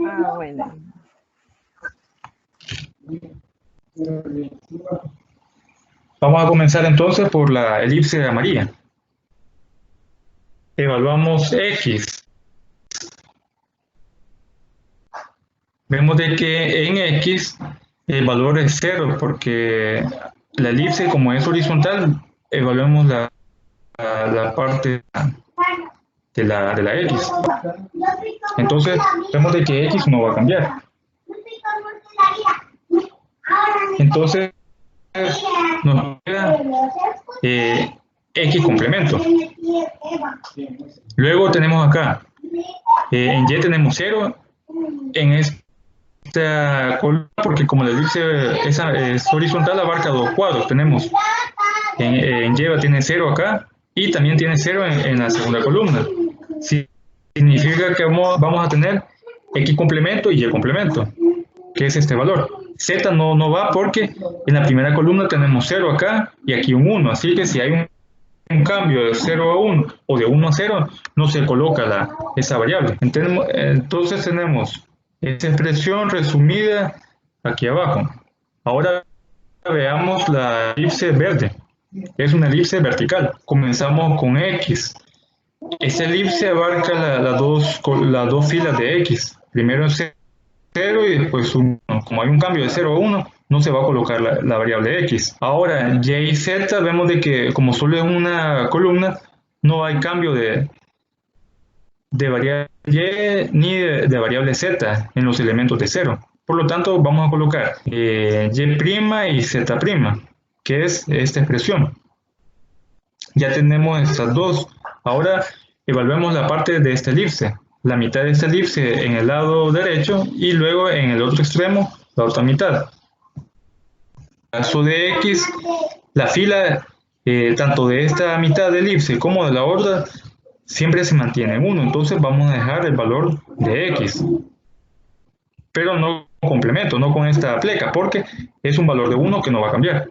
Ah, bueno. Vamos a comenzar entonces por la elipse amarilla. Evaluamos X. Vemos de que en X el valor es 0 porque la elipse, como es horizontal, evaluamos la parte de la X. Entonces, vemos de que X no va a cambiar. Entonces, nos queda X complemento. Luego tenemos acá, en Y tenemos 0, en esta columna, porque como la elipse es horizontal, abarca 2 cuadros. Tenemos en Y tiene 0 acá y también tiene 0 en la segunda columna. Significa que vamos a tener X complemento y Y complemento, que es este valor. Z no va porque en la primera columna tenemos 0 acá y aquí un 1, así que si hay un cambio de 0 a 1 o de 1 a 0, no se coloca esa variable. Entonces tenemos esta expresión resumida aquí abajo. Ahora veamos la elipse verde. Es una elipse vertical. Comenzamos con X. Esta elipse abarca las dos filas de X. Primero 0 y después 1. Como hay un cambio de 0 a 1, no se va a colocar la variable X. Ahora, Y y Z, vemos de que como solo es una columna, no hay cambio de variable Y ni de variable Z en los elementos de 0. Por lo tanto, vamos a colocar Y' y Z', que es esta expresión. Ya tenemos estas dos. Ahora evaluemos la parte de esta elipse. La mitad de esta elipse en el lado derecho y luego en el otro extremo la otra mitad. En el caso de X, la fila tanto de esta mitad de elipse como de la otra siempre se mantiene en 1. Entonces vamos a dejar el valor de X. Pero no con complemento, no con esta pleca, porque es un valor de 1 que no va a cambiar.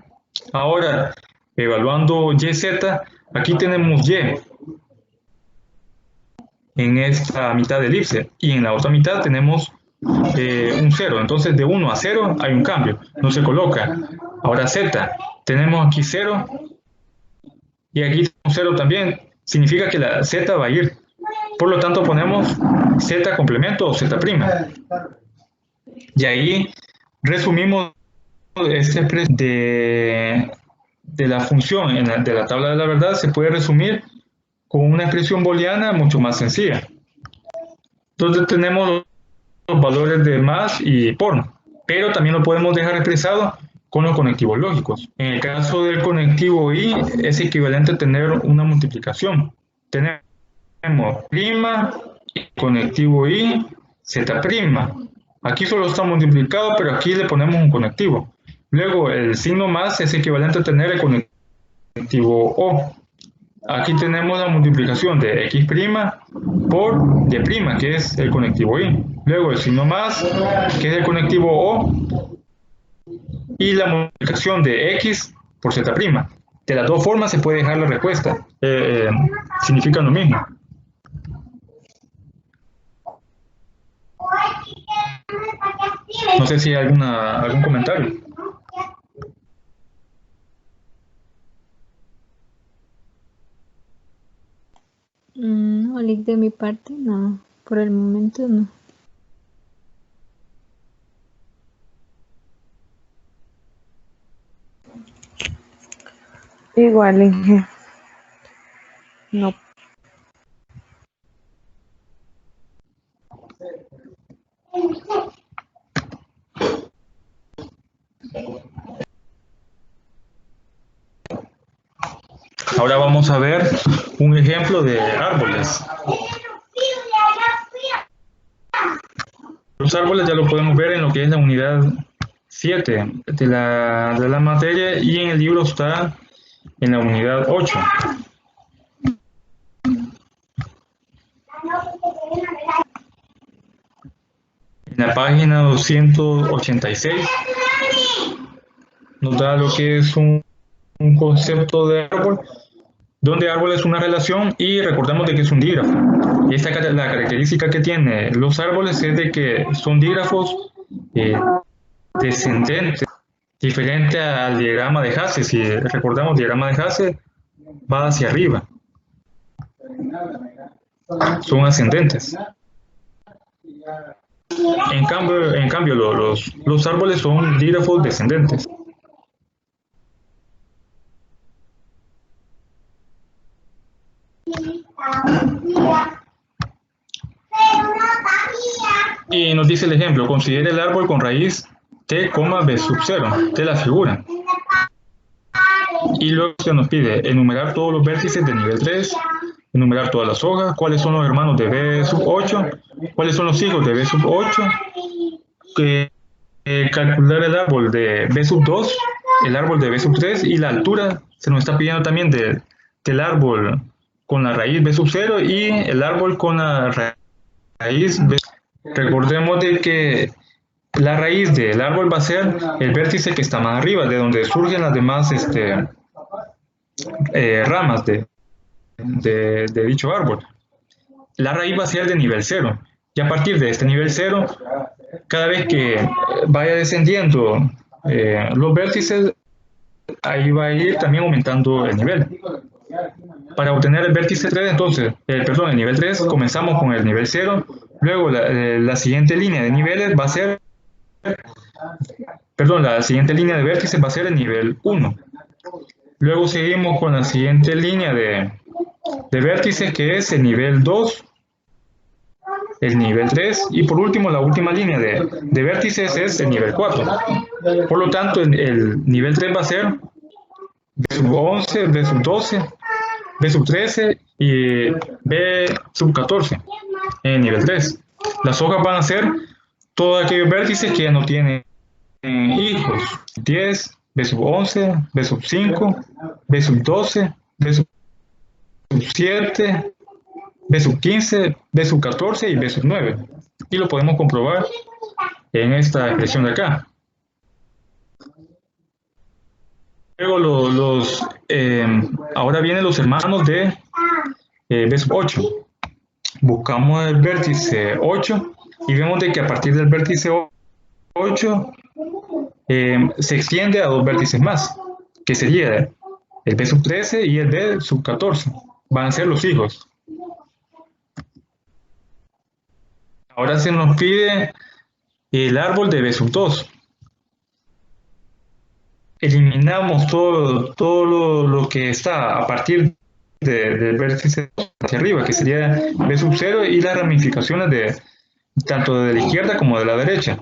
Ahora, evaluando YZ, aquí tenemos Y en esta mitad de elipse y en la otra mitad tenemos un 0. Entonces de 1 a 0 hay un cambio, no se coloca. Ahora Z, tenemos aquí 0 y aquí tenemos 0 también. Significa que la Z va a ir. Por lo tanto ponemos Z complemento o Z'. Y ahí resumimos este expresión de la función de la tabla de la verdad se puede resumir con una expresión booleana mucho más sencilla. Entonces tenemos los valores de más y por, pero también lo podemos dejar expresado con los conectivos lógicos. En el caso del conectivo y es equivalente a tener una multiplicación. Tenemos prima, conectivo y z'. Aquí solo está multiplicado, pero aquí le ponemos un conectivo. Luego el signo más es equivalente a tener el conectivo o. Aquí tenemos la multiplicación de x' por y', que es el conectivo y. Luego el signo más, que es el conectivo o, y la multiplicación de x por z'. De las dos formas se puede dejar la respuesta. Significan lo mismo. No sé si hay algún comentario. No, Lick, de mi parte no, por el momento no. Igual, Inge. No. Ahora vamos a ver un ejemplo de árboles. Los árboles ya lo podemos ver en lo que es la unidad 7 de la materia, y en el libro está en la unidad 8. En la página 286 nos da lo que es un concepto de árbol, donde árbol es una relación y recordamos de que es un dígrafo. Y la característica que tienen los árboles es de que son dígrafos descendentes, diferente al diagrama de Hasse. Si recordamos, el diagrama de Hasse va hacia arriba, son ascendentes. En cambio los árboles son dígrafos descendentes. Y nos dice el ejemplo: considere el árbol con raíz t, b sub 0 de la figura. Y luego se nos pide enumerar todos los vértices de nivel 3, enumerar todas las hojas, cuáles son los hermanos de b sub 8, cuáles son los hijos de b sub 8, calcular el árbol de b sub 2, el árbol de b sub 3 y la altura. Se nos está pidiendo también del árbol con la raíz b sub 0 y el árbol con la raíz b. Recordemos de que la raíz del árbol va a ser el vértice que está más arriba, de donde surgen las demás ramas de dicho árbol. La raíz va a ser de nivel 0, y a partir de este nivel 0, cada vez que vaya descendiendo los vértices, ahí va a ir también aumentando el nivel. Para obtener el vértice 3, entonces, el nivel 3, comenzamos con el nivel 0, luego la siguiente línea de niveles va a ser, la siguiente línea de vértices va a ser el nivel 1. Luego seguimos con la siguiente línea de vértices, que es el nivel 2, el nivel 3, y por último la última línea de vértices es el nivel 4. Por lo tanto, el nivel 3 va a ser B sub 11, B sub 12, B sub 13 y B sub 14 en el nivel 3. Las hojas van a ser todos aquellos vértices que ya no tienen hijos: 10, B sub 11, B sub 5, B sub 12, B sub 7, B sub 15, B sub 14 y B sub 9. Y lo podemos comprobar en esta expresión de acá. Luego ahora vienen los hermanos de B sub 8. Buscamos el vértice 8 y vemos de que a partir del vértice 8 se extiende a dos vértices más, que sería el B sub 13 y el B sub 14. Van a ser los hijos. Ahora se nos pide el árbol de B sub 2. Eliminamos todo lo que está a partir del vértice hacia arriba, que sería B sub 0 y las ramificaciones tanto de la izquierda como de la derecha.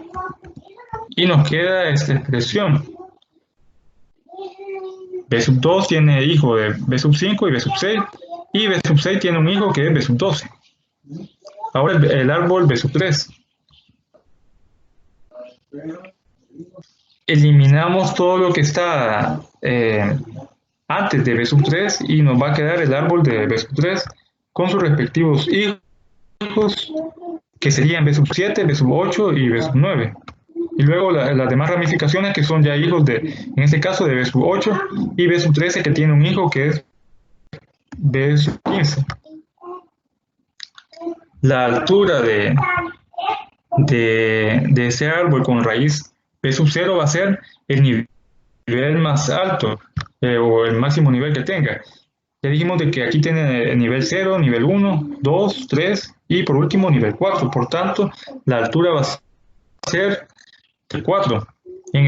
Y nos queda esta expresión. B sub 2 tiene hijo de B sub 5 y B sub 6, y B sub 6 tiene un hijo que es B sub 12. Ahora el árbol B sub 3. Eliminamos todo lo que está antes de B sub 3 y nos va a quedar el árbol de B sub 3 con sus respectivos hijos, que serían B sub 7, B sub 8 y B sub 9. Y luego las demás ramificaciones, que son ya hijos en este caso de B sub 8 y B sub 13, que tiene un hijo que es B sub 15. La altura de ese árbol con raíz B sub 0 va a ser el nivel más alto o el máximo nivel que tenga. Ya dijimos de que aquí tiene nivel 0, nivel 1, 2, 3 y por último nivel 4. Por tanto, la altura va a ser el 4. En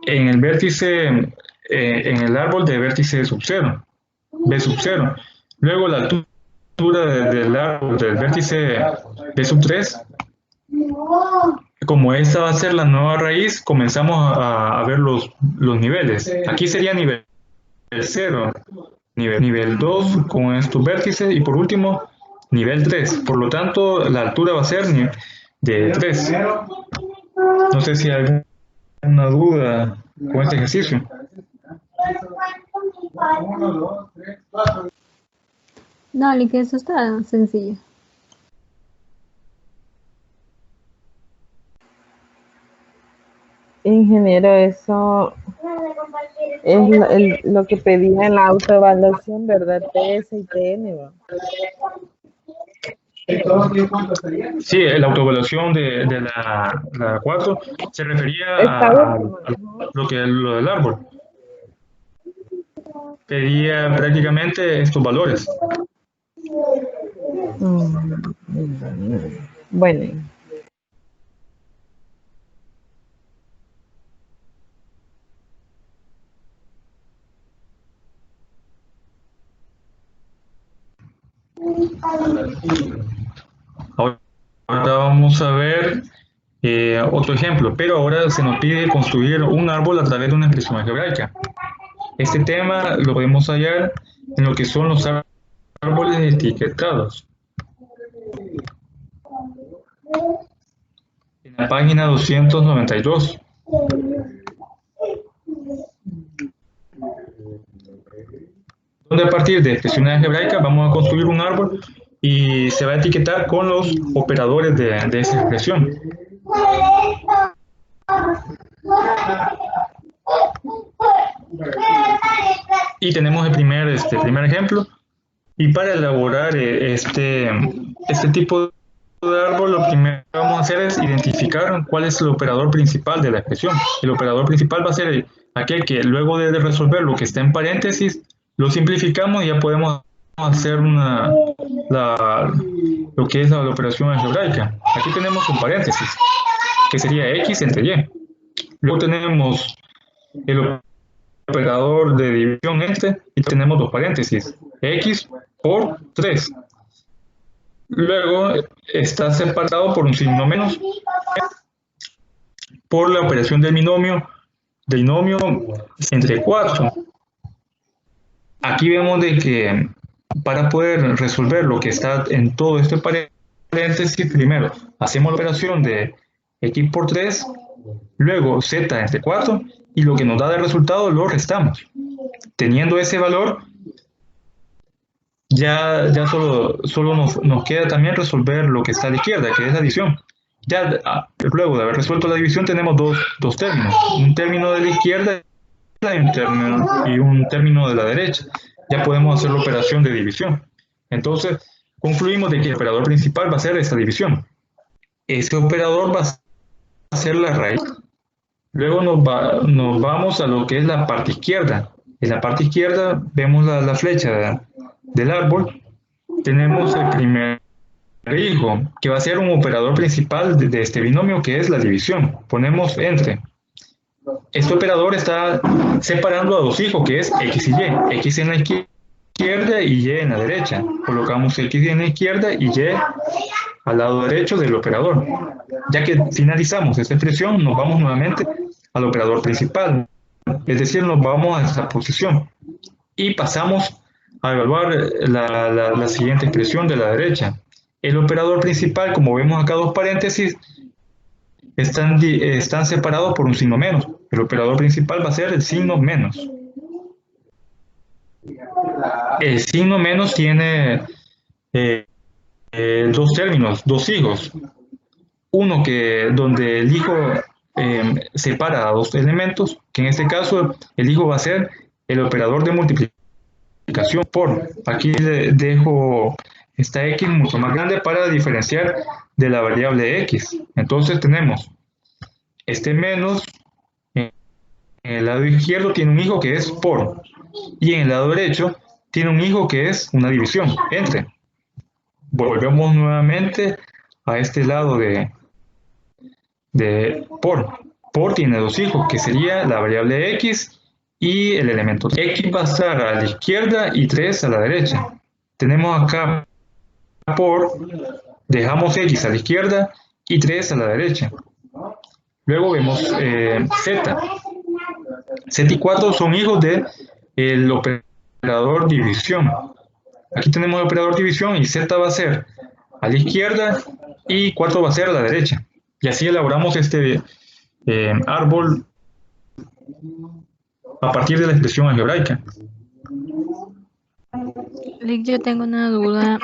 el vértice, en el árbol de vértice sub 0, B sub 0. Luego la altura del árbol del vértice B sub 3. Como esta va a ser la nueva raíz, comenzamos a ver los niveles. Aquí sería nivel 0, nivel 2 con estos vértices y por último nivel 3. Por lo tanto, la altura va a ser de 3. No sé si hay alguna duda con este ejercicio. Dale, que eso está sencillo. Ingeniero, eso es lo que pedía en la autoevaluación, ¿verdad? TS y TN, ¿va? Sí, la autoevaluación de la 4 se refería Está a última. lo del árbol. Pedía prácticamente estos valores. Bueno. Ahora vamos a ver otro ejemplo, pero ahora se nos pide construir un árbol a través de una expresión algebraica. Este tema lo podemos hallar en lo que son los árboles etiquetados. En la página 292. Donde a partir de expresiones algebraicas vamos a construir un árbol y se va a etiquetar con los operadores de esa expresión. Y tenemos el primer ejemplo. Y para elaborar este tipo de árbol, lo primero que vamos a hacer es identificar cuál es el operador principal de la expresión. El operador principal va a ser aquel que luego de resolver lo que está en paréntesis, lo simplificamos y ya podemos hacer lo que es la operación algebraica. Aquí tenemos un paréntesis, que sería X entre Y. Luego tenemos el operador de división y tenemos dos paréntesis, X por 3. Luego está separado por un signo menos por la operación del binomio entre 4. Aquí vemos de que para poder resolver lo que está en todo este paréntesis, primero hacemos la operación de X por 3, luego Z entre 4 y lo que nos da de resultado lo restamos. Teniendo ese valor, ya solo nos queda también resolver lo que está a la izquierda, que es la división. Ya luego de haber resuelto la división tenemos dos términos, un término de la izquierda y un término de la derecha. Ya podemos hacer la operación de división. Entonces, concluimos de que el operador principal va a ser esta división. Este operador va a ser la raíz. Luego nos vamos a lo que es la parte izquierda. En la parte izquierda vemos la flecha del árbol. Tenemos el primer hijo, que va a ser un operador principal de este binomio, que es la división. Ponemos entre. Este operador está separando a dos hijos, que es X y Y. X en la izquierda y Y en la derecha. Colocamos X en la izquierda y Y al lado derecho del operador. Ya que finalizamos esta expresión, nos vamos nuevamente al operador principal. Es decir, nos vamos a esta posición. Y pasamos a evaluar la siguiente expresión de la derecha. El operador principal, como vemos acá dos paréntesis, están separados por un signo menos. El operador principal va a ser el signo menos. El signo menos tiene dos términos, dos hijos. Uno donde el hijo separa a dos elementos, que en este caso el hijo va a ser el operador de multiplicación por. Aquí le dejo esta X mucho más grande para diferenciar de la variable X. Entonces tenemos este menos, en el lado izquierdo tiene un hijo que es por, y en el lado derecho tiene un hijo que es una división, entre. Volvemos nuevamente a este lado de por. Por tiene dos hijos, que sería la variable X y el elemento X va a estar a la izquierda y 3 a la derecha. Tenemos acá por, dejamos X a la izquierda y 3 a la derecha. Luego vemos Z. Z y 4 son hijos de el operador división. Aquí tenemos el operador división y z va a ser a la izquierda y 4 va a ser a la derecha. Y así elaboramos este árbol a partir de la expresión algebraica. Lick, yo tengo una duda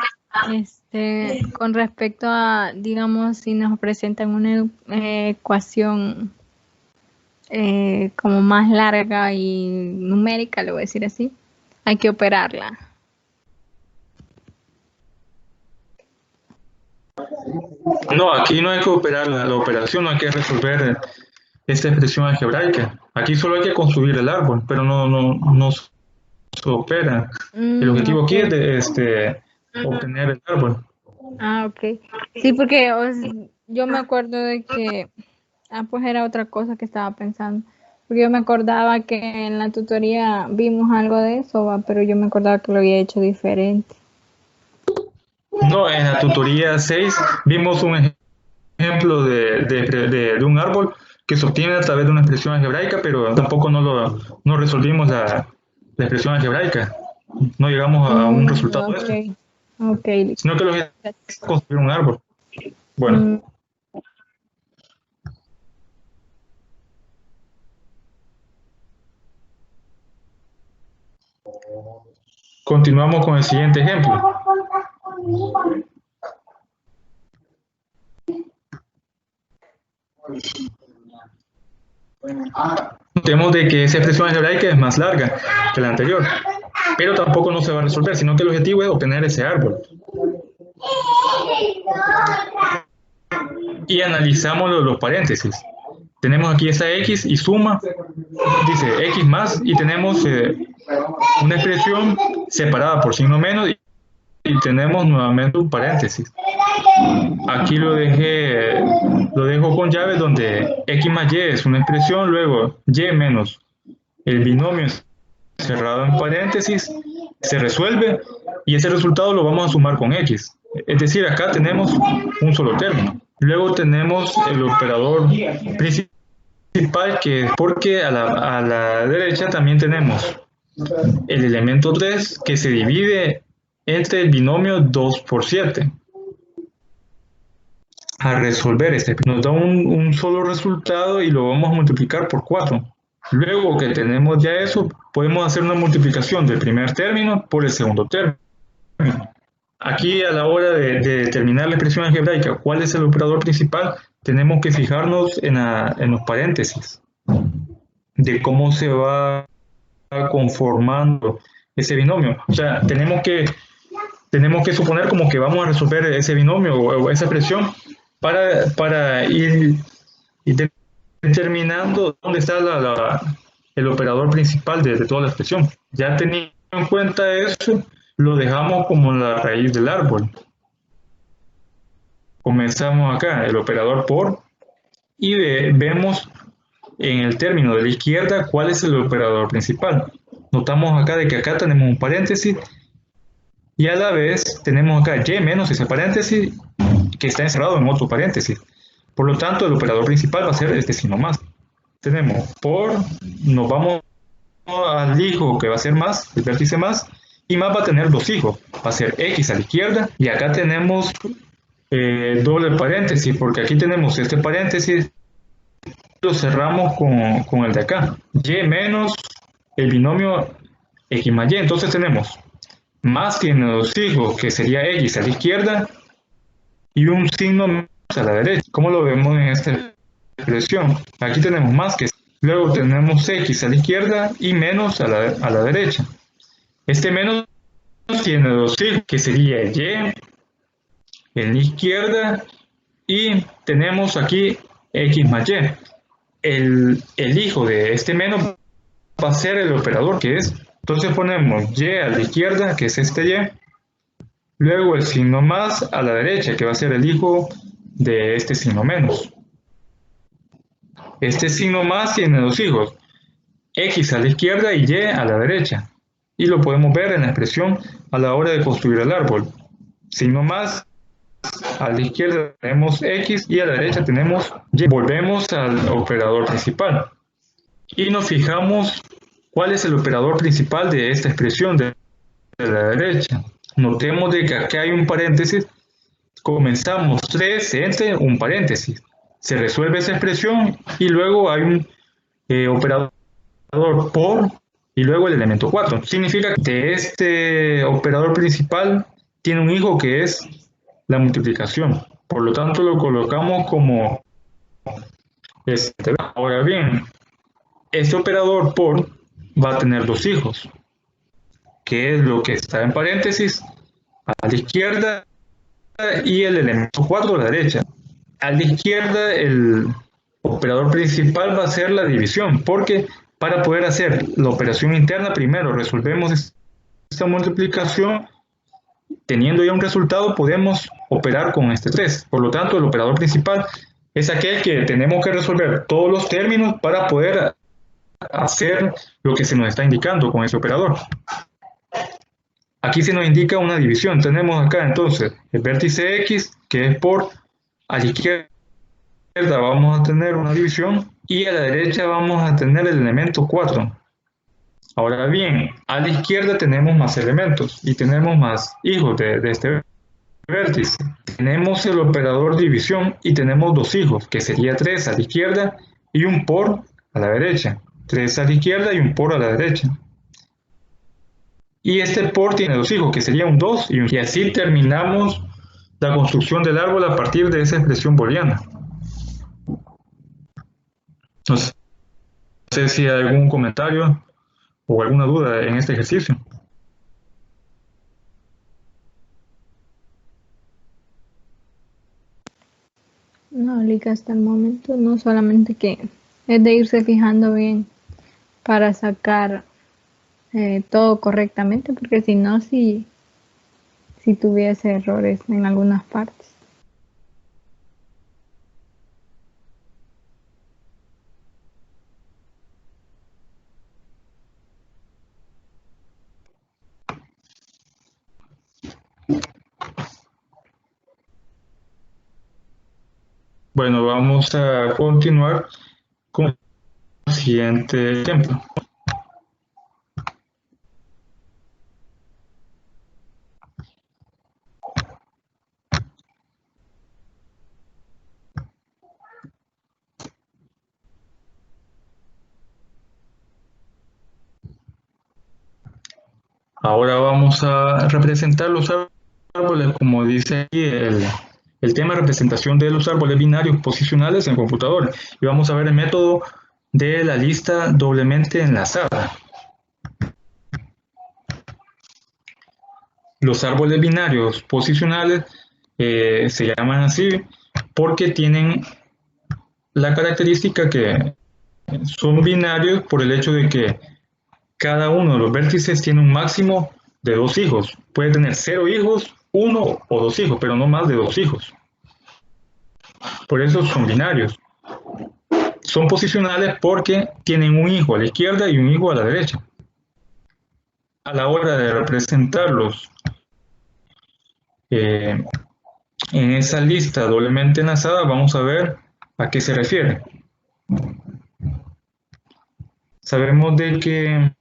con respecto a, digamos, si nos presentan una ecuación como más larga y numérica, le voy a decir así, hay que operarla. No, aquí no hay que operar la operación, no hay que resolver esta expresión algebraica. Aquí solo hay que construir el árbol, pero no se opera. El objetivo aquí es de obtener el árbol. Ah, ok. Sí, porque yo me acuerdo de que, pues era otra cosa que estaba pensando. Porque yo me acordaba que en la tutoría vimos algo de eso, pero yo me acordaba que lo había hecho diferente. No, en la tutoría 6 vimos un ejemplo de un árbol que se obtiene a través de una expresión algebraica, pero tampoco no resolvimos la expresión algebraica. No llegamos a un resultado de esto. Okay. Sino que lo que es construir un árbol. Bueno. Continuamos con el siguiente ejemplo. Notemos de que esa expresión algebraica es más larga que la anterior, pero tampoco no se va a resolver, sino que el objetivo es obtener ese árbol. Y analizamos los paréntesis. Tenemos aquí esa x y suma, dice x más, y tenemos una expresión separada por signo menos y tenemos nuevamente un paréntesis. Aquí lo dejo con llave donde x más y es una expresión, luego y menos el binomio cerrado en paréntesis se resuelve y ese resultado lo vamos a sumar con x. Es decir, acá tenemos un solo término. Luego tenemos el operador principal, que es porque a la derecha también tenemos el elemento 3 que se divide entre el binomio 2 por 7. A resolver nos da un solo resultado y lo vamos a multiplicar por 4. Luego que tenemos ya eso, podemos hacer una multiplicación del primer término por el segundo término. Aquí a la hora de determinar la expresión algebraica, cuál es el operador principal, tenemos que fijarnos en los paréntesis, de cómo se va conformando ese binomio. O sea, tenemos que suponer como que vamos a resolver ese binomio o esa expresión para ir determinando dónde está el operador principal de toda la expresión. Ya teniendo en cuenta eso, lo dejamos como la raíz del árbol. Comenzamos acá, el operador por, y vemos en el término de la izquierda cuál es el operador principal. Notamos acá de que acá tenemos un paréntesis y a la vez tenemos acá y menos ese paréntesis que está encerrado en otro paréntesis. Por lo tanto, el operador principal va a ser este signo más. Tenemos por, nos vamos al hijo que va a ser más, el vértice más, y más va a tener dos hijos, va a ser x a la izquierda, y acá tenemos doble paréntesis, porque aquí tenemos este paréntesis, lo cerramos con el de acá, y menos el binomio x más y, entonces tenemos más tiene dos hijos, que sería x a la izquierda, y un signo menos a la derecha, como lo vemos en esta expresión. Aquí tenemos más que, luego tenemos x a la izquierda y menos a la derecha. Este menos tiene dos hijos, que sería y en la izquierda, y tenemos aquí x más y. El hijo de este menos va a ser el operador que es, entonces ponemos y a la izquierda, que es este y, luego el signo más a la derecha, que va a ser el hijo de este signo menos. Este signo más tiene dos hijos, x a la izquierda y a la derecha. Y lo podemos ver en la expresión a la hora de construir el árbol. Signo más, a la izquierda tenemos x y a la derecha tenemos y. Volvemos al operador principal. Y nos fijamos ¿Cuál es el operador principal de esta expresión de la derecha? Notemos de que aquí hay un paréntesis. Comenzamos 3 entre un paréntesis. Se resuelve esa expresión y luego hay un operador por y luego el elemento 4. Significa que este operador principal tiene un hijo que es la multiplicación. Por lo tanto, lo colocamos como este. Ahora bien, este operador por va a tener dos hijos, que es lo que está en paréntesis a la izquierda y el elemento 4 a la derecha. A la izquierda el operador principal va a ser la división, porque para poder hacer la operación interna, primero resolvemos esta multiplicación. Teniendo ya un resultado, podemos operar con este 3. Por lo tanto, el operador principal es aquel que tenemos que resolver todos los términos para poder hacer lo que se nos está indicando con ese operador. Aquí se nos indica una división. Tenemos acá entonces el vértice X, que es por, a la izquierda vamos a tener una división y a la derecha vamos a tener el elemento 4. Ahora bien, a la izquierda tenemos más elementos y tenemos más hijos de este vértice. Tenemos el operador división y tenemos dos hijos, que sería 3 a la izquierda y un por a la derecha. 3 a la izquierda y un por a la derecha. Y este por tiene dos hijos, que sería un 2 y un... Y así terminamos la construcción del árbol a partir de esa expresión booleana. No sé si hay algún comentario o alguna duda en este ejercicio. No, Lica, hasta el momento no, solamente que es de irse fijando bien para sacar todo correctamente, porque si no, si tuviese errores en algunas partes. Bueno, vamos a continuar con el siguiente ejemplo. Ahora vamos a representar los árboles, como dice aquí el tema de representación de los árboles binarios posicionales en computador. Y vamos a ver el método de la lista doblemente enlazada. Los árboles binarios posicionales se llaman así porque tienen la característica que son binarios por el hecho de que cada uno de los vértices tiene un máximo de 2 hijos. Puede tener 0 hijos, 1 o 2 hijos, pero no más de 2 hijos. Por eso son binarios. Son posicionales porque tienen un hijo a la izquierda y un hijo a la derecha. A la hora de representarlos en esa lista doblemente enlazada, vamos a ver a qué se refiere. Sabemos de que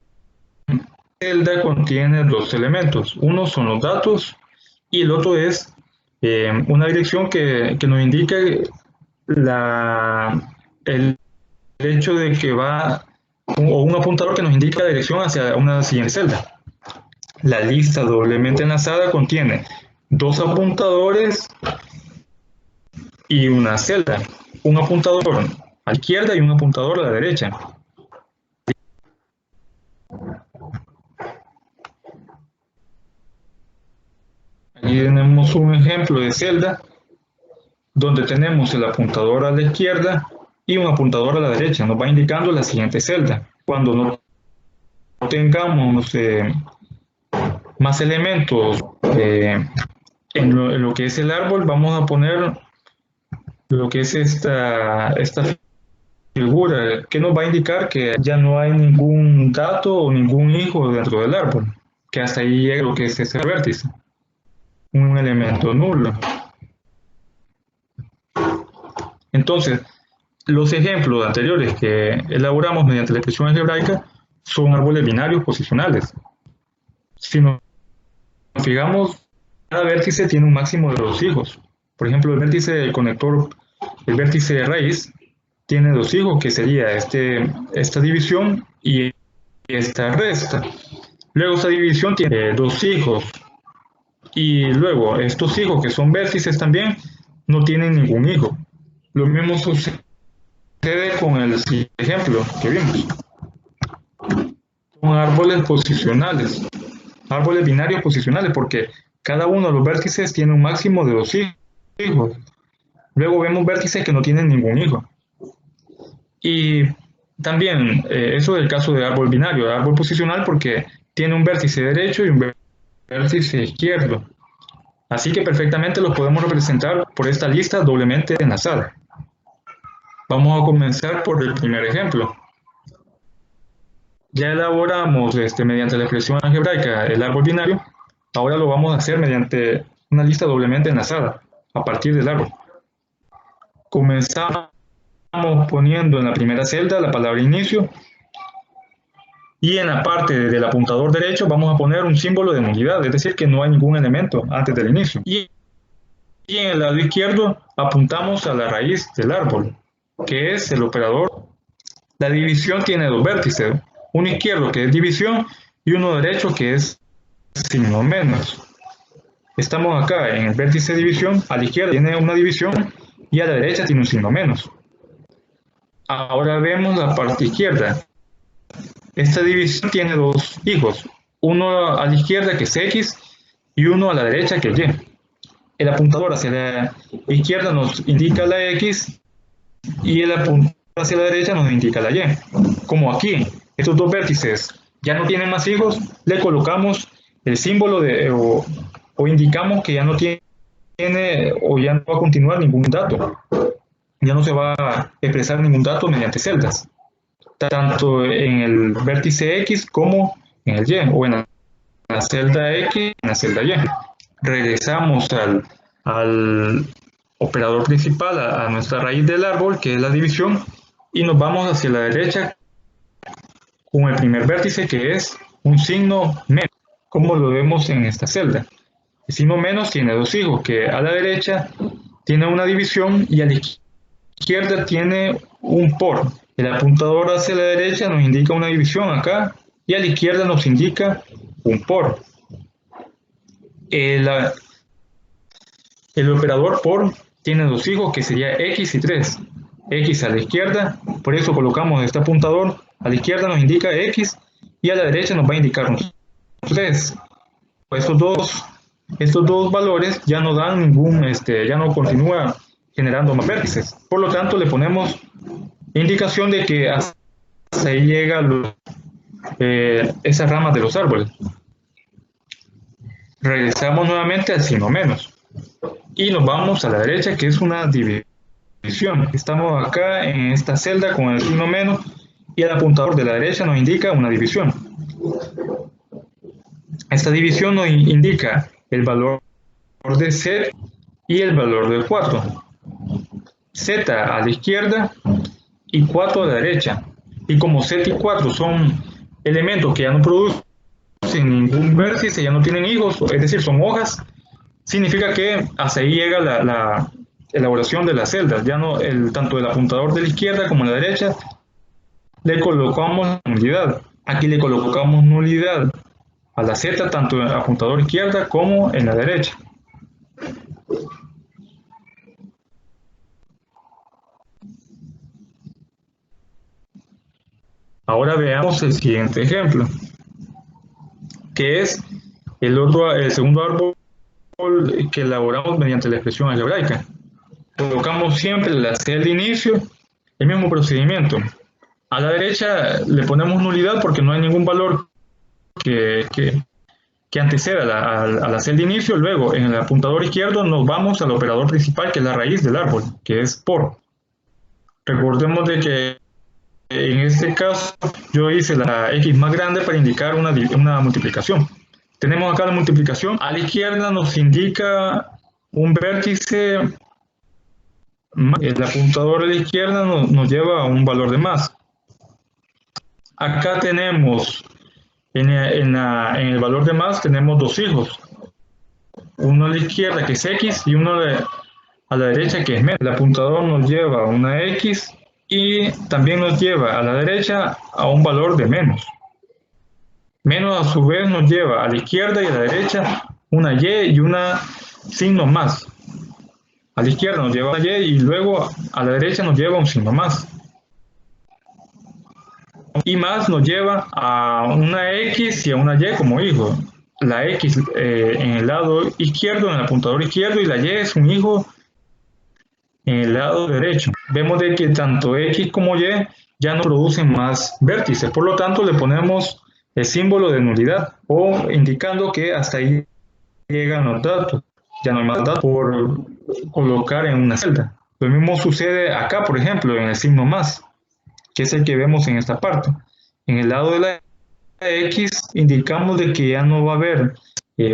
celda contiene dos elementos. Uno son los datos y el otro es una dirección que nos indica el hecho de que va, o un apuntador que nos indica la dirección hacia una siguiente celda. La lista doblemente enlazada contiene dos apuntadores y una celda. Un apuntador a la izquierda y un apuntador a la derecha. Aquí tenemos un ejemplo de celda donde tenemos el apuntador a la izquierda y un apuntador a la derecha. Nos va indicando la siguiente celda. Cuando no tengamos más elementos en lo que es el árbol, vamos a poner lo que es esta figura, que nos va a indicar que ya no hay ningún dato o ningún hijo dentro del árbol, que hasta ahí llega lo que es ese vértice, un elemento nulo. Entonces, los ejemplos anteriores que elaboramos mediante la expresión algebraica son árboles binarios posicionales. Si nos fijamos, cada vértice tiene un máximo de 2 hijos. Por ejemplo, el vértice del conector, el vértice de raíz, tiene 2 hijos, que sería esta división y esta resta. Luego esta división tiene 2 hijos. Y luego estos hijos, que son vértices también, no tienen ningún hijo. Lo mismo sucede con el siguiente ejemplo que vimos. Son árboles posicionales, árboles binarios posicionales, porque cada uno de los vértices tiene un máximo de 2 hijos. Luego vemos vértices que no tienen ningún hijo. Y también eso es el caso de árbol binario, árbol posicional, porque tiene un vértice derecho y un vértice izquierdo. Así que perfectamente los podemos representar por esta lista doblemente enlazada. Vamos a comenzar por el primer ejemplo. Ya elaboramos mediante la expresión algebraica el árbol binario. Ahora lo vamos a hacer mediante una lista doblemente enlazada a partir del árbol. Comenzamos poniendo en la primera celda la palabra inicio. Y en la parte del apuntador derecho vamos a poner un símbolo de nulidad, es decir, que no hay ningún elemento antes del inicio. Y en el lado izquierdo apuntamos a la raíz del árbol, que es el operador. La división tiene 2 vértices, uno izquierdo que es división y uno derecho que es signo menos. Estamos acá en el vértice de división, a la izquierda tiene una división y a la derecha tiene un signo menos. Ahora vemos la parte izquierda. Esta división tiene 2 hijos, uno a la izquierda que es X y uno a la derecha que es Y. El apuntador hacia la izquierda nos indica la X y el apuntador hacia la derecha nos indica la Y. Como aquí estos 2 vértices ya no tienen más hijos, le colocamos el símbolo o indicamos que ya no tiene o ya no va a continuar ningún dato. Ya no se va a expresar ningún dato mediante celdas, tanto en el vértice X como en el Y, o en la celda X y en la celda Y. Regresamos al operador principal, a nuestra raíz del árbol, que es la división, y nos vamos hacia la derecha con el primer vértice, que es un signo menos, como lo vemos en esta celda. El signo menos tiene 2 hijos, que a la derecha tiene una división y a la izquierda tiene un por. El apuntador hacia la derecha nos indica una división acá y a la izquierda nos indica un por. El operador por tiene 2 hijos, que sería X y 3. X a la izquierda, por eso colocamos este apuntador. A la izquierda nos indica X y a la derecha nos va a indicar un 3. Estos dos valores ya no dan ningún, ya no continúa generando más vértices. Por lo tanto, le ponemos indicación de que hasta ahí llega esas ramas de los árboles. Regresamos nuevamente al signo menos y nos vamos a la derecha, que es una división. Estamos acá en esta celda con el signo menos y el apuntador de la derecha nos indica una división. Esta división nos indica el valor de Z y el valor de 4. Z a la izquierda y 4 a la derecha. Y como Z y 4 son elementos que ya no producen ningún vértice, ya no tienen hijos, es decir, son hojas, significa que hasta ahí llega la elaboración de las celdas. Ya no, tanto el apuntador de la izquierda como la derecha le colocamos nulidad. Aquí le colocamos nulidad a la Z, tanto en el apuntador izquierda como en la derecha. Ahora veamos el siguiente ejemplo, que es el segundo árbol que elaboramos mediante la expresión algebraica. Colocamos siempre la celda de inicio, el mismo procedimiento. A la derecha le ponemos nulidad porque no hay ningún valor que anteceda a la celda de inicio. Luego, en el apuntador izquierdo nos vamos al operador principal, que es la raíz del árbol, que es por. Recordemos de que en este caso yo hice la X más grande para indicar una multiplicación. Tenemos acá la multiplicación. A la izquierda nos indica un vértice, el apuntador a la izquierda nos lleva a un valor de más. acá tenemos, en el valor de más, tenemos dos hijos. Uno a la izquierda que es X y uno a la derecha que es menos. El apuntador nos lleva a una X y también nos lleva a la derecha a un valor de menos. Menos a su vez nos lleva a la izquierda y a la derecha una Y y una signo más. A la izquierda nos lleva a Y y luego a la derecha nos lleva un signo más. Y más nos lleva a una X y a una Y como hijo. La X en el lado izquierdo, en el apuntador izquierdo, y la Y es un hijo en el lado derecho. Vemos de que tanto X como Y ya no producen más vértices, por lo tanto le ponemos el símbolo de nulidad o indicando que hasta ahí llegan los datos. Ya no hay más datos por colocar en una celda. Lo mismo sucede acá, por ejemplo, en el signo más, que es el que vemos en esta parte. En el lado de la X indicamos de que ya no va a haber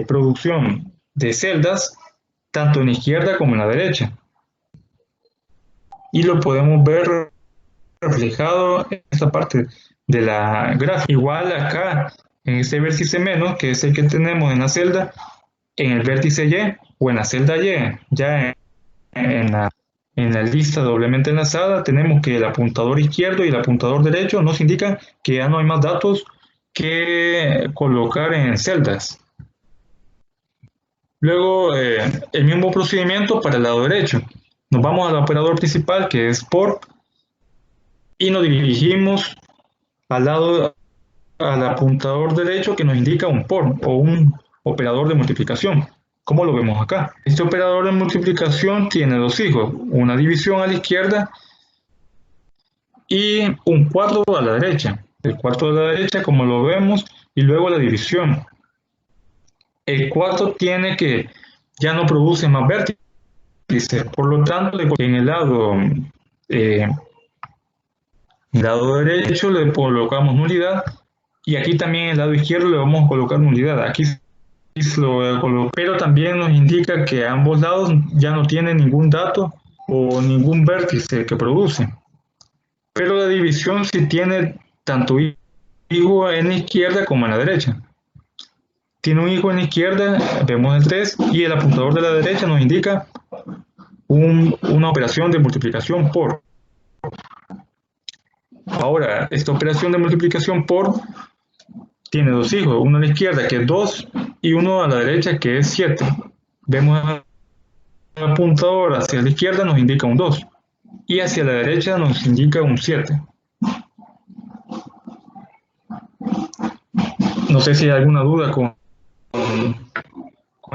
producción de celdas tanto en la izquierda como en la derecha. Y lo podemos ver reflejado en esta parte de la gráfica. Igual acá, en este vértice menos, que es el que tenemos en la celda, en el vértice Y o en la celda Y, ya en la lista doblemente enlazada, tenemos que el apuntador izquierdo y el apuntador derecho nos indican que ya no hay más datos que colocar en celdas. Luego, el mismo procedimiento para el lado derecho. Nos vamos al operador principal, que es por, y nos dirigimos al apuntador derecho que nos indica un por o un operador de multiplicación. ¿Cómo lo vemos acá? Este operador de multiplicación tiene dos hijos, una división a la izquierda y un cuarto a la derecha. El cuarto a la derecha, como lo vemos, y luego la división. El cuarto tiene que ya no produce más vértices, por lo tanto, en el lado derecho le colocamos nulidad y aquí también en el lado izquierdo le vamos a colocar nulidad. Aquí lo voy a colocar, pero también nos indica que a ambos lados ya no tiene ningún dato o ningún vértice que produce. Pero la división sí tiene tanto hijo en la izquierda como en la derecha. Tiene un hijo en la izquierda, vemos el 3, y el apuntador de la derecha nos indica una operación de multiplicación por. Ahora, esta operación de multiplicación por tiene dos hijos, uno a la izquierda que es 2 y uno a la derecha que es 7. Vemos el apuntador hacia la izquierda nos indica un 2 y hacia la derecha nos indica un 7. No sé si hay alguna duda con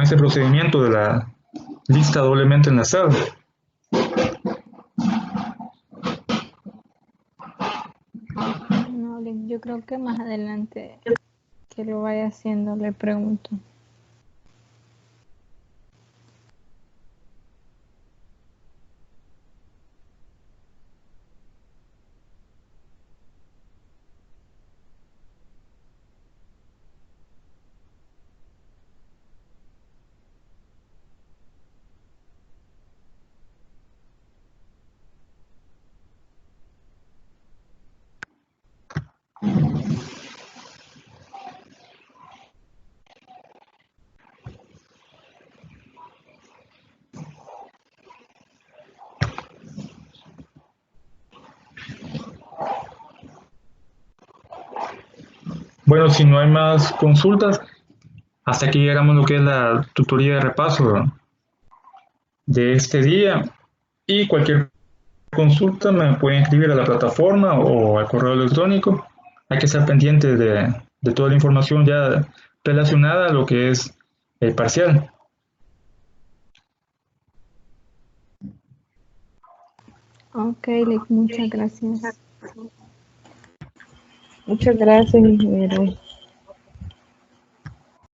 este procedimiento de la lista doblemente enlazada. No, yo creo que más adelante que lo vaya haciendo le pregunto. Bueno, si no hay más consultas, hasta aquí llegamos a lo que es la tutoría de repaso de este día y cualquier consulta me pueden escribir a la plataforma o al correo electrónico. Hay que estar pendiente de toda la información ya relacionada a lo que es el parcial. Ok, muchas gracias. Muchas gracias, ingeniero.